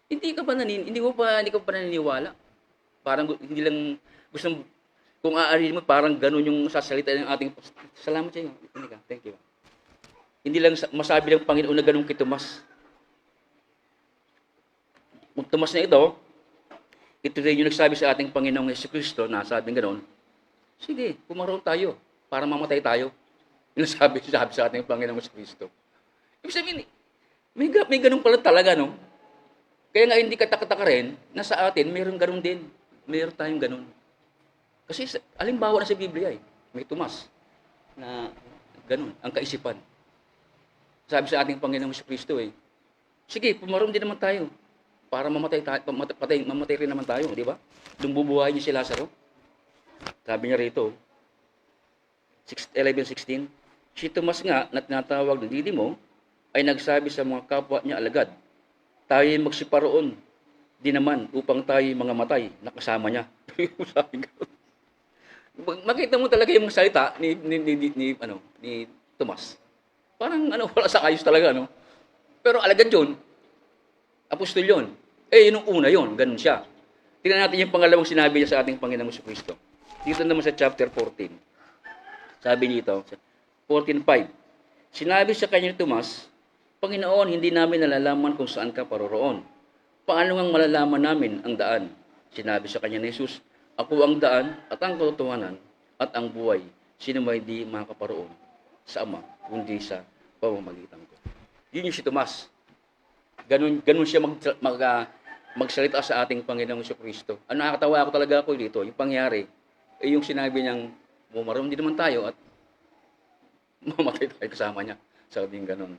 Hindi ka ba naniniwala? Parang hindi lang gusto kung aariin mo, parang ganun yung sasalita ng ating, salamat sa iyo. Thank you. Hindi lang masabi ng Panginoon na ganun kay Tomas. Kung Tomas na ito rin yung nagsabi sa ating Panginoong Jesucristo na sabing gano'n, sige, pumaroon tayo para mamatay tayo. Yung sabi sa ating Panginoong Jesucristo. Ibig sabihin, may ganun pala talaga, no? Kaya nga hindi katakataka rin na sa atin, mayroon ganun din. Mayroon tayong ganun. Kasi alimbawa na sa Biblia may Tomas na ganun, ang kaisipan. Sabi sa ating Panginoong Jesucristo sige, pumaroon din naman tayo para mamatay rin naman tayo, di ba? Lumbubuhay niya si Lazaro. Sabi niya rito, 11:16, si Tomas nga na tinatawag ng Didimo ay nagsabi sa mga kapwa niya alagad, tayo magsiparoon din naman upang tayo mga matay na kasama niya. Sabi ko. Makita mo talaga yung salita ni Tomas. Parang wala sa ayos talaga, no? Pero alagad yun, apostol yun. Yun ang una yun, ganun siya. Tingnan natin yung pangalawang sinabi niya sa ating Panginoong Jesucristo. Dito naman sa chapter 14. Sabi nito, 14:5. Sinabi sa kanya ni Tomas, Panginoon, hindi namin nalalaman kung saan ka paroroon. Paano ngang malalaman namin ang daan? Sinabi sa kanya ni Jesus, ako ang daan at ang katotohanan at ang buhay. Sino may di makaparoon sa Ama, kundi sa pamamagitan ko. Yun yung si Tomas. Ganun siya magsalita sa ating Panginoong Jesucristo. Ang nakakatawa ako talaga dito, yung pangyari, yung sinabi niyang, bumaroon din naman tayo at mamatay tayo kasama niya. Sabi ng ganun.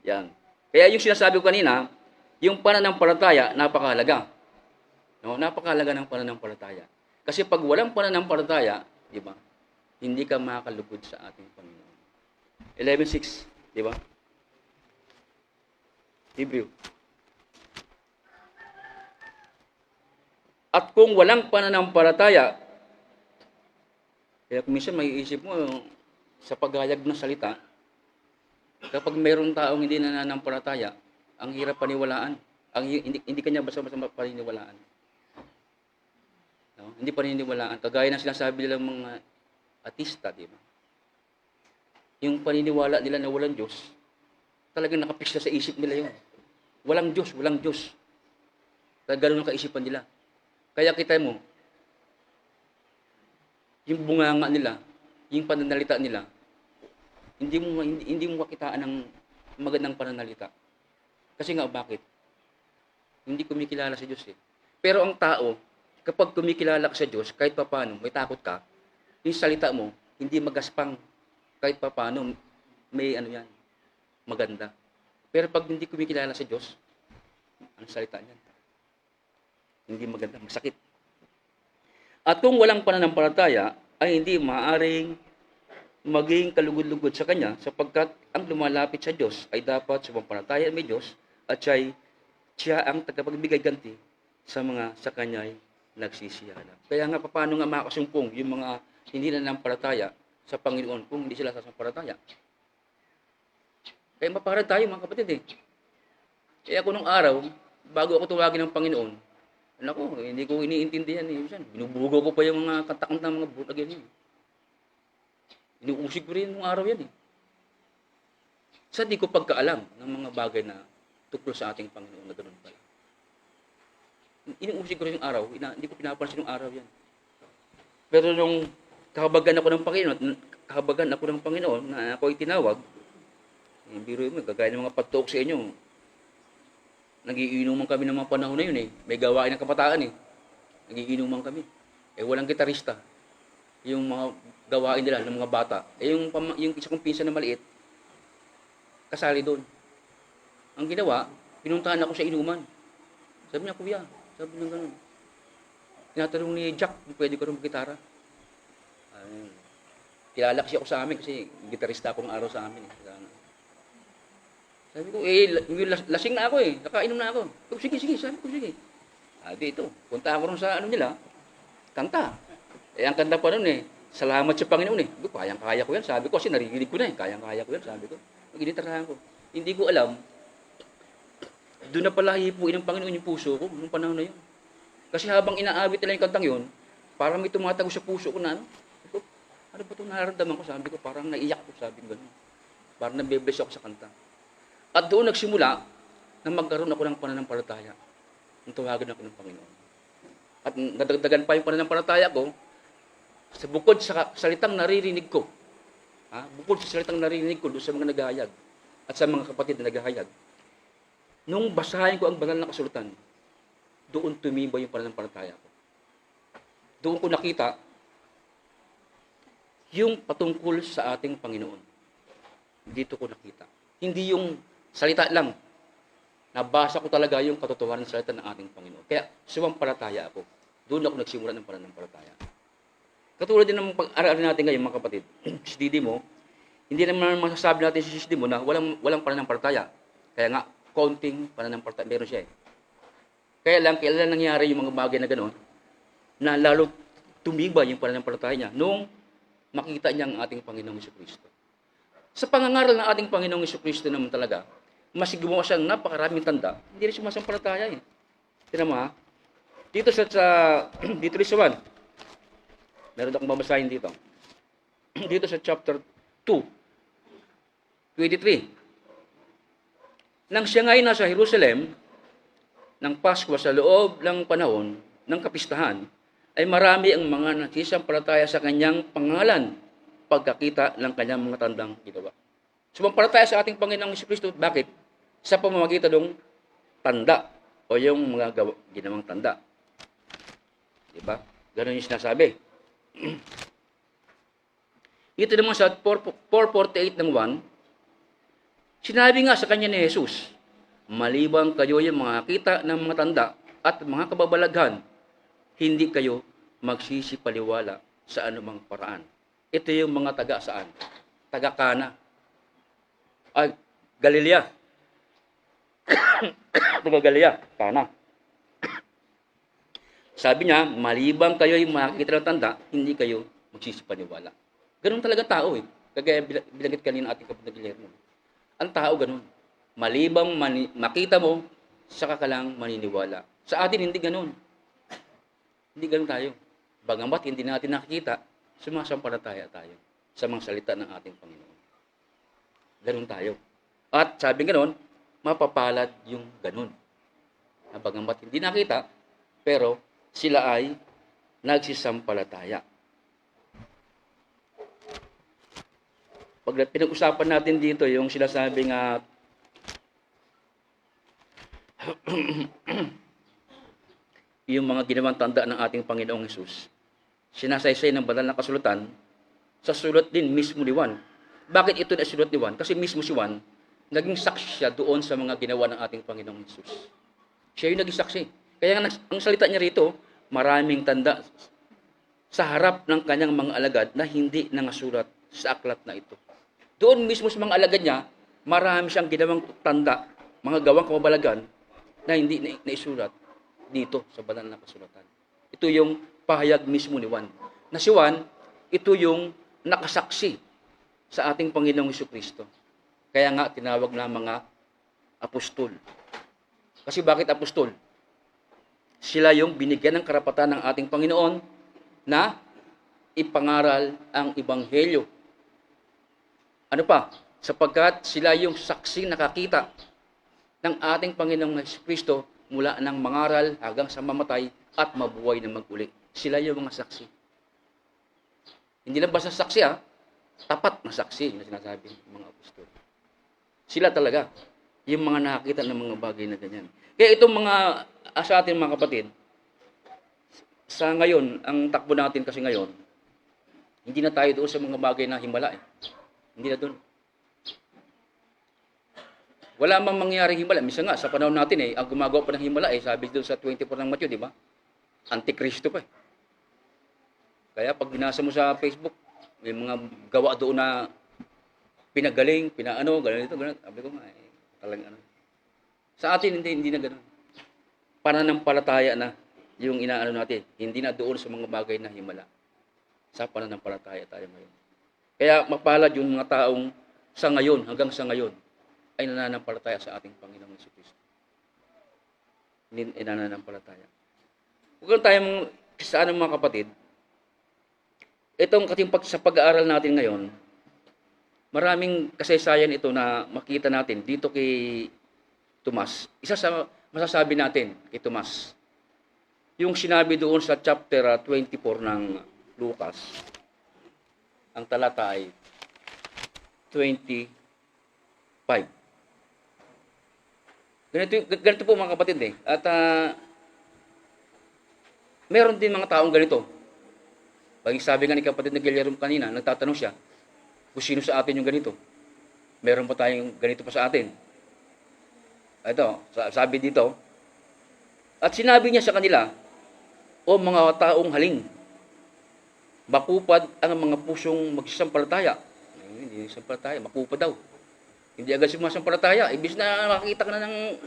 Yan. Kaya yung sinasabi ko kanina, yung pananampalataya, napakahalaga. No? Napakahalaga ng pananampalataya. Kasi pag walang pananampalataya, di ba, hindi ka makakalugod sa ating Panginoon. 11:6, di ba? Hebrew. At kung walang pananampalataya, kaya kung minsan may isip mo, sa paghayag ng salita, kapag mayroong taong hindi nananampalataya, ang hirap paniwalaan. Hindi kanya basta-basta paniniwalaan. No? Hindi paniniwalaan. Kagaya ng sinasabi nila mga atista, di ba? Yung paniniwala nila na walang Diyos, talagang nakapix na sa isip nila yun. Walang Diyos, walang Diyos. Ganun ang kaisipan nila. Kaya kita mo, yung bunganga nila, yung pananalita nila, hindi mo makitaan ng magandang pananalita. Kasi nga, bakit? Hindi kumikilala sa Diyos Pero ang tao, kapag kumikilala ka sa Diyos, kahit papaano, may takot ka, yung salita mo, hindi magaspang. Kahit papaano, may maganda. Pero pag hindi kumikilala sa Diyos, ang salita niyan, hindi maganda, masakit. At kung walang pananampalataya, ay hindi maaaring maging kalugod-lugod sa Kanya sapagkat ang lumalapit sa Diyos ay dapat sumampalataya may Diyos at siya ang tagapagbigay ganti sa Kanya ay nagsisiyala. Kaya nga, paano nga makasumpong yung mga hindi nananampalataya sa Panginoon kung hindi sila sasampalataya? Kaya maparad tayo mga kapatid Kaya ako nung araw, bago ako tuwagin ng Panginoon, hindi ko iniintindihan binubugo ko pa yung mga kanta-kanta ng mga bulag yan Inuusig ko rin nung araw yan Sa di ko pagkaalam ng mga bagay na tuklo sa ating Panginoon na ganoon pala. Inuusig ko rin yung araw, hindi ko pinapansin yung araw yan. Pero nung kahabagan ako ng Panginoon na ako ay tinawag, biro mo, kagaya ng mga pagtuok sa inyo, nagiinuman kami ng mga panahon na yun May gawain ng kabataan Nagiinuman kami. Walang gitarista. Yung mga gawain nila ng mga bata. Yung isa kong pinsan na maliit, kasali doon. Ang ginawa, pinuntahan ako sa inuman. Sabi niya, kuya, sabi niya gano'n. Tinatanong ni Jack, kung pwede ko rin mag-gitara. Ayun. Kilala kasi ako sa amin kasi gitarista akong araw sa amin. Sabi ko, lasing na ako eh. Nakainom na ako. Oh, sige, sabi ko, sige. Dito, punta ako rin sa ano nila, kanta. Ang kanta pa nun salamat sa Panginoon eh. Sabi ko, kayang-kaya ko yan. Sabi ko, kasi naririnig ko na kayang-kaya ko yan. Sabi ko, mag-gitarahan ko. Hindi ko alam, doon na pala hipuin ng Panginoon yung puso ko, nung panahon na yun. Kasi habang inaawit nila yung kantang yun, parang may tumatago sa puso ko na ano. Ano ba itong nararamdaman ko? Sabi ko, parang naiyak ko, sabi ko gano'n. Parang nabe-bless ako sa kanta. At doon nagsimula na magkaroon ako ng pananampalataya. Nung tawagan ako ng Panginoon. At nadagdagan pa yung pananampalataya ko, bukod sa salitang naririnig ko. Bukod sa salitang naririnig ko doon sa mga naghahayag at sa mga kapatid na naghahayag. Nung basahin ko ang banal na kasulatan, doon tumibay yung pananampalataya ko. Doon ko nakita yung patungkol sa ating Panginoon. Dito ko nakita. Hindi yung salita lang. Nabasa ko talaga yung katotohanan ng salita ng ating Panginoon. Kaya sumampalataya ako. Doon ako nagsimula ng pananampalataya. Katulad din ng pag-aralin natin ngayon, mga kapatid. Si Didimo, hindi naman masasabi natin si Didimo na walang pananampalataya. Kaya nga, konting pananampalataya. Meron siya Kaya lang, kailan nangyari yung mga bagay na gano'n, na lalo tumibay yung pananampalataya niya nung makita niya ang ating Panginoong Jesucristo. Sa pangangaral ng ating Panginoong Jesucristo naman talaga, mas gumawa siyang napakaraming tanda, hindi rin siya masampalataya Tignan mo dito dito rin sa 1, meron akong babasahin dito. Dito sa chapter 2, 23. Nang siya nga'y nasa Jerusalem, ng Pasko sa loob ng panahon ng kapistahan, ay marami ang mga nagsisampalataya sa kanyang pangalan pagkakita ng kanyang mga tandang ginawa. Sumampalataya sa ating Panginoong Jesucristo. Bakit? Sa pamamagitan ng tanda o yung mga ginawang tanda. Diba? Ganun yung sinasabi. Ito naman sa 4:48 ng 1, sinabi nga sa kanya ni Jesus, malibang kayo yung makakita ng mga tanda at mga kababalaghan, hindi kayo magsisipaliwala sa anumang paraan. Ito yung mga taga saan? Taga Kana. Galilea. Taga Galilea, Kana. Sabi niya, malibang kayo yung makakita ng tanda, hindi kayo magsisipaliwala. Ganun talaga tao Kagaya binanggit kanina ating kapatid Guillermo. Ang tao ganun. Malibang makita mo, saka ka lang maniniwala. Sa atin, hindi ganun. Hindi ganun tayo. Bagamat hindi natin nakikita, sumasampalataya tayo sa mga salita ng ating Panginoon. Ganun tayo. At sabi ganun, mapapalad yung ganun. Bagamat hindi nakita, pero sila ay nagsisampalataya. Pag pinag-usapan natin dito, yung sinasabing yung mga ginawang tanda ng ating Panginoong Hesus, sinasaysay ng banal na kasulatan sa sulat din mismo ni Juan. Bakit ito na sulat ni Juan? Kasi mismo si Juan, naging saksi siya doon sa mga ginawa ng ating Panginoong Hesus. Siya yung naging saksi. Kaya ang salita niya rito, maraming tanda sa harap ng kanyang mga alagad na hindi nangasulat sa aklat na ito. Doon mismo sa mga alagad niya, marami siyang ginawang tanda, mga gawang kamabalagan, na hindi naisulat dito sa banal na kasulatan. Ito yung pahayag mismo ni Juan. Na si Juan, ito yung nakasaksi sa ating Panginoong Jesucristo. Kaya nga, tinawag na mga apostol. Kasi bakit apostol? Sila yung binigyan ng karapatan ng ating Panginoon na ipangaral ang Ebanghelyo. Ano pa? Sapagkat sila yung saksi nakakita ng ating Panginoong Jesucristo mula ng mangaral hanggang sa mamatay at mabuhay na mag-uli. Sila yung mga saksi. Hindi lang basta saksi tapat na saksi na sinasabi ng mga apostol. Sila talaga yung mga nakakita ng mga bagay na ganyan. Kaya itong mga sa ating mga kapatid, sa ngayon, ang takbo natin kasi ngayon, hindi na tayo doon sa mga bagay na himala Hindi na doon. Wala mang mangyaring himala. Minsan nga, sa panahon natin ang gumagawa pa ng himala sabi doon sa 24 ng Matthew, di ba? Antikristo pa Kaya pag binasa mo sa Facebook, may mga gawa doon na pinagaling, ganito, ganito. Sabi ko nga, talagang ano. Sa atin, hindi na gano'n. Pananampalataya na yung inaano natin. Hindi na doon sa mga bagay na himala. Sa pananampalataya tayo ngayon. Kaya mapalad yung mga taong sa ngayon, hanggang sa ngayon, ay nananampalataya sa ating Panginoong Jesucristo. Hindi nananampalataya. Huwag lang tayong sa mga kapatid, itong sa pag-aaral natin ngayon, maraming kasaysayan ito na makita natin dito kay Tomas. Isa sa masasabi natin kay Tomas, yung sinabi doon sa chapter 24 ng Lucas, ang talata ay 25. Ganito po mga kapatid At meron din mga taong ganito. Pag sabi nga ni kapatid na Guillermo kanina, nagtatanong siya, kung sino sa atin yung ganito. Meron pa tayong ganito pa sa atin. Ito, sabi dito, at sinabi niya sa kanila, o mga taong haling, makupad ang mga pusong magsasampalataya. Hindi sampalataya, makupad daw. Hindi agad sumasampalataya. Ibig na makikita ka na ng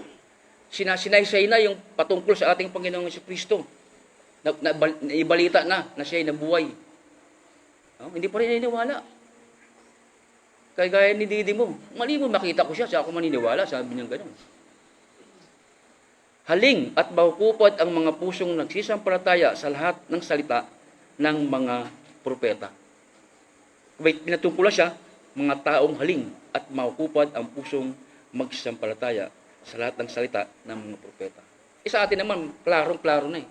sinasinaysay na yung patungkol sa ating Panginoong Jesucristo. Ibalita na siya ay nabuhay. Hindi pa rin naniniwala. Kaya ni Didi mo, mali mo makita ko siya ako maniniwala, sabi niya gano'n. Haling at makupad ang mga pusong nagsisampalataya sa lahat ng salita ng mga propeta. Pinatungkulan siya, mga taong haling at makupad ang pusong magsisampalataya sa lahat ng salita ng mga propeta. Sa atin naman, klarong-klaro na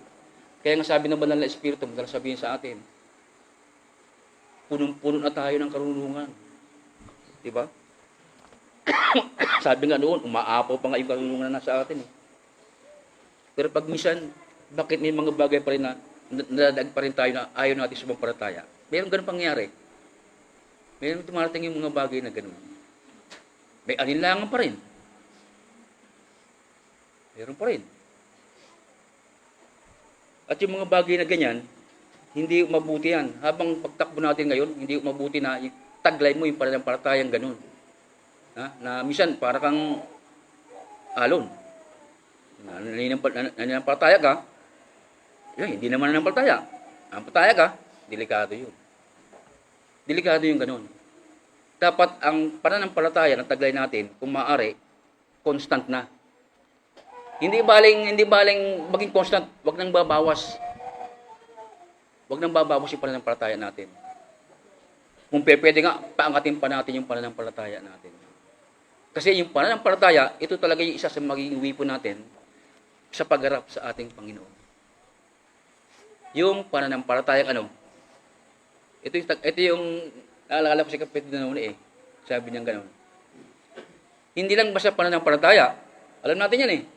Kaya nga sabi ng banal na Espiritu, madalas sabihin sa atin, punong-puno na tayo ng karunungan. Diba? Sabi nga noon, umaapaw pa nga yung karunungan na nasa atin Pero pag minsan, bakit may mga bagay pa rin na nadadag pa rin tayo na ayaw natin sumampalataya? Mayroon ganun pangyari. Mayroon tumarating yung mga bagay na ganun. May alinlangan pa rin. Mayroon pa rin. At yung mga bagay na ganyan, hindi mabuti yan. Habang pagtakbo natin ngayon, hindi mabuti na taglay mo yung pananampalatayang ganun. Na minsan, para kang alon. Nananampalataya ka, hindi naman nananampalataya. Nampalataya ka, delikado yun. Delikado yung ganun. Dapat ang pananampalataya na taglay natin, kung maaari, constant na. Hindi baling maging constant, wag nang babawas. Wag nang babawas yung pananampalataya natin. Kung pwede nga, paangatin pa natin yung pananampalataya natin. Kasi yung pananampalataya, ito talaga yung isa sa magiging weapon natin sa pagharap sa ating Panginoon. Yung pananampalataya ito yung naalala ko si kapatid na noon Sabi niya gano'n. Hindi lang basta pananampalataya. Alam natin yan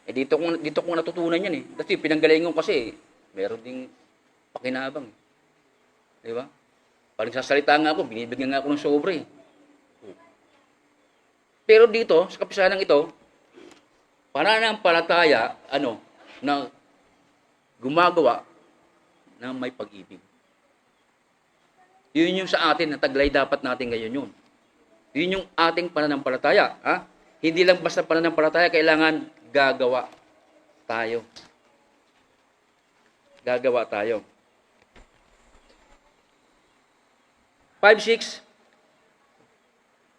dito ko natutunan yan Kasi pinanggalingon kasi meron ding pakinabang Di ba? Parang sasalita nga ako, binibigyan nga ako ng sobre Pero dito, sa kapisanan ito, pananampalataya, na gumagawa na may pag-ibig. Yun yung sa atin na taglay dapat natin ngayon yun. Yun yung ating pananampalataya. Hindi lang basta pananampalataya, kailangan gagawa tayo. Gagawa tayo. 5:6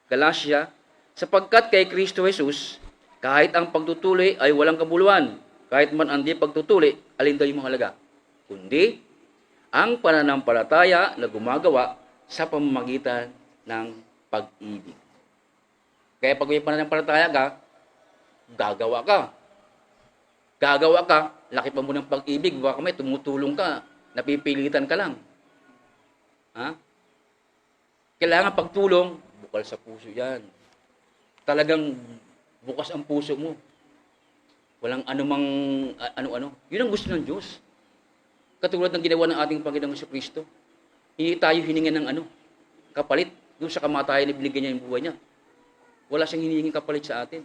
Galatia, sapagkat kay Kristo Jesus, kahit ang pagtutuli ay walang kabuluhan, kahit man ang di pagtutuli, alin daw yung mahalaga? Kundi, ang pananampalataya na gumagawa sa pamamagitan ng pag-ibig. Kaya pag may pananampalataya ka, gagawa ka. Gagawa ka, laki pa mo ng pag-ibig, baka may tumutulong ka, napipilitan ka lang. Kailangan pagtulong, bukal sa puso yan. Talagang bukas ang puso mo. Walang anumang ano-ano. Yun ang gusto ng Diyos. Katulad ng ginawa ng ating Panginoong Jesucristo. Hindi tayo hiningan ng kapalit doon sa kamatayan na binigyan niya yung buhay niya. Wala siyang hinihinging kapalit sa atin.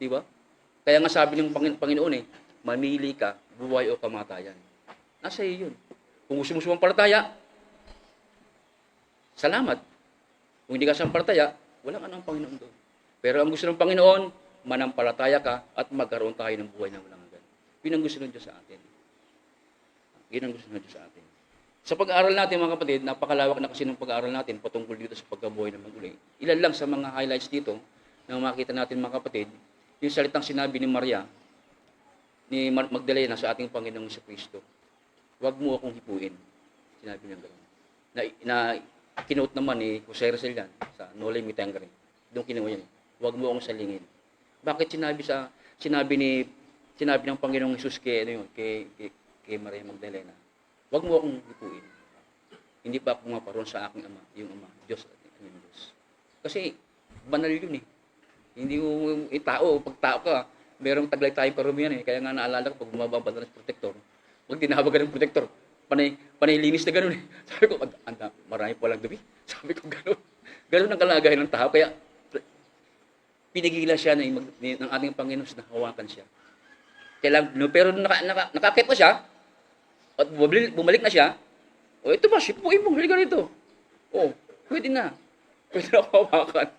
Di ba? Kaya nga sabi ng Panginoon mamili ka, buhay o kamatayan. Nasa iyo yun. Kung gusto mo sumampalataya, salamat. Kung hindi ka sumampalataya, wala ka ng Panginoon doon. Pero ang gusto ng Panginoon, manampalataya ka at magkaroon tayo ng buhay na walang hanggan. Yun ang gusto ng Diyos sa atin. Yun ang gusto ng Diyos sa atin. Sa pag-aaral natin, mga kapatid, napakalawak na kasi ng pag-aaral natin patungkol dito sa pagkabuhay ng maguli. Ilan lang sa mga highlights dito na makita natin, mga kapatid, yung salitang sinabi ni Maria, ni Magdalena sa ating Panginoong Kristo. Huwag mo akong hipuin. Sinabi niya gano'n. Na kinote naman ni Jose Rizal yan sa Noli Me Tangere. Doon kinuha yan. Huwag mo akong salingin. Bakit sinabi ng Panginoong Jesus kay Maria Magdalena? Huwag mo akong hipuin. Hindi pa ako maparoon sa aking ama, yung ama, Diyos at yung Diyos. Kasi banal yun eh. Hindi mo tao, pag tao ka, merong taglay tayong karumihan eh. Kaya nga naalala ko, pag bumaba ang banal ng protector, pag tinahawag ka ng protector, panay linis na gano'n eh. Sabi ko, marami palang dumi. Sabi ko, gano'n. Gano'n ang kalagayan ng tao. Kaya pinigilan siya ng ating Panginoon na hawakan siya. Pero nakakit pa siya, at bumalik na siya, ito ba, sipuin mo, halika rito. Pwede na. Pwede na ako hawakan.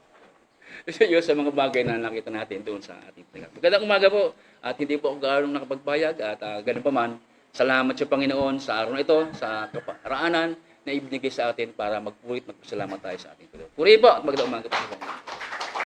Isa yun sa mga bagay na nakita natin doon sa ating pagkakas. Magandang umaga po, at hindi po ako gano'ng nakapagbayag, at ganun pa man, salamat sa Panginoon sa araw na ito, sa kaparaanan na ibinigay sa atin para magpulit, magpasalamat tayo sa ating Panginoon. Puri po at magandang umaga po.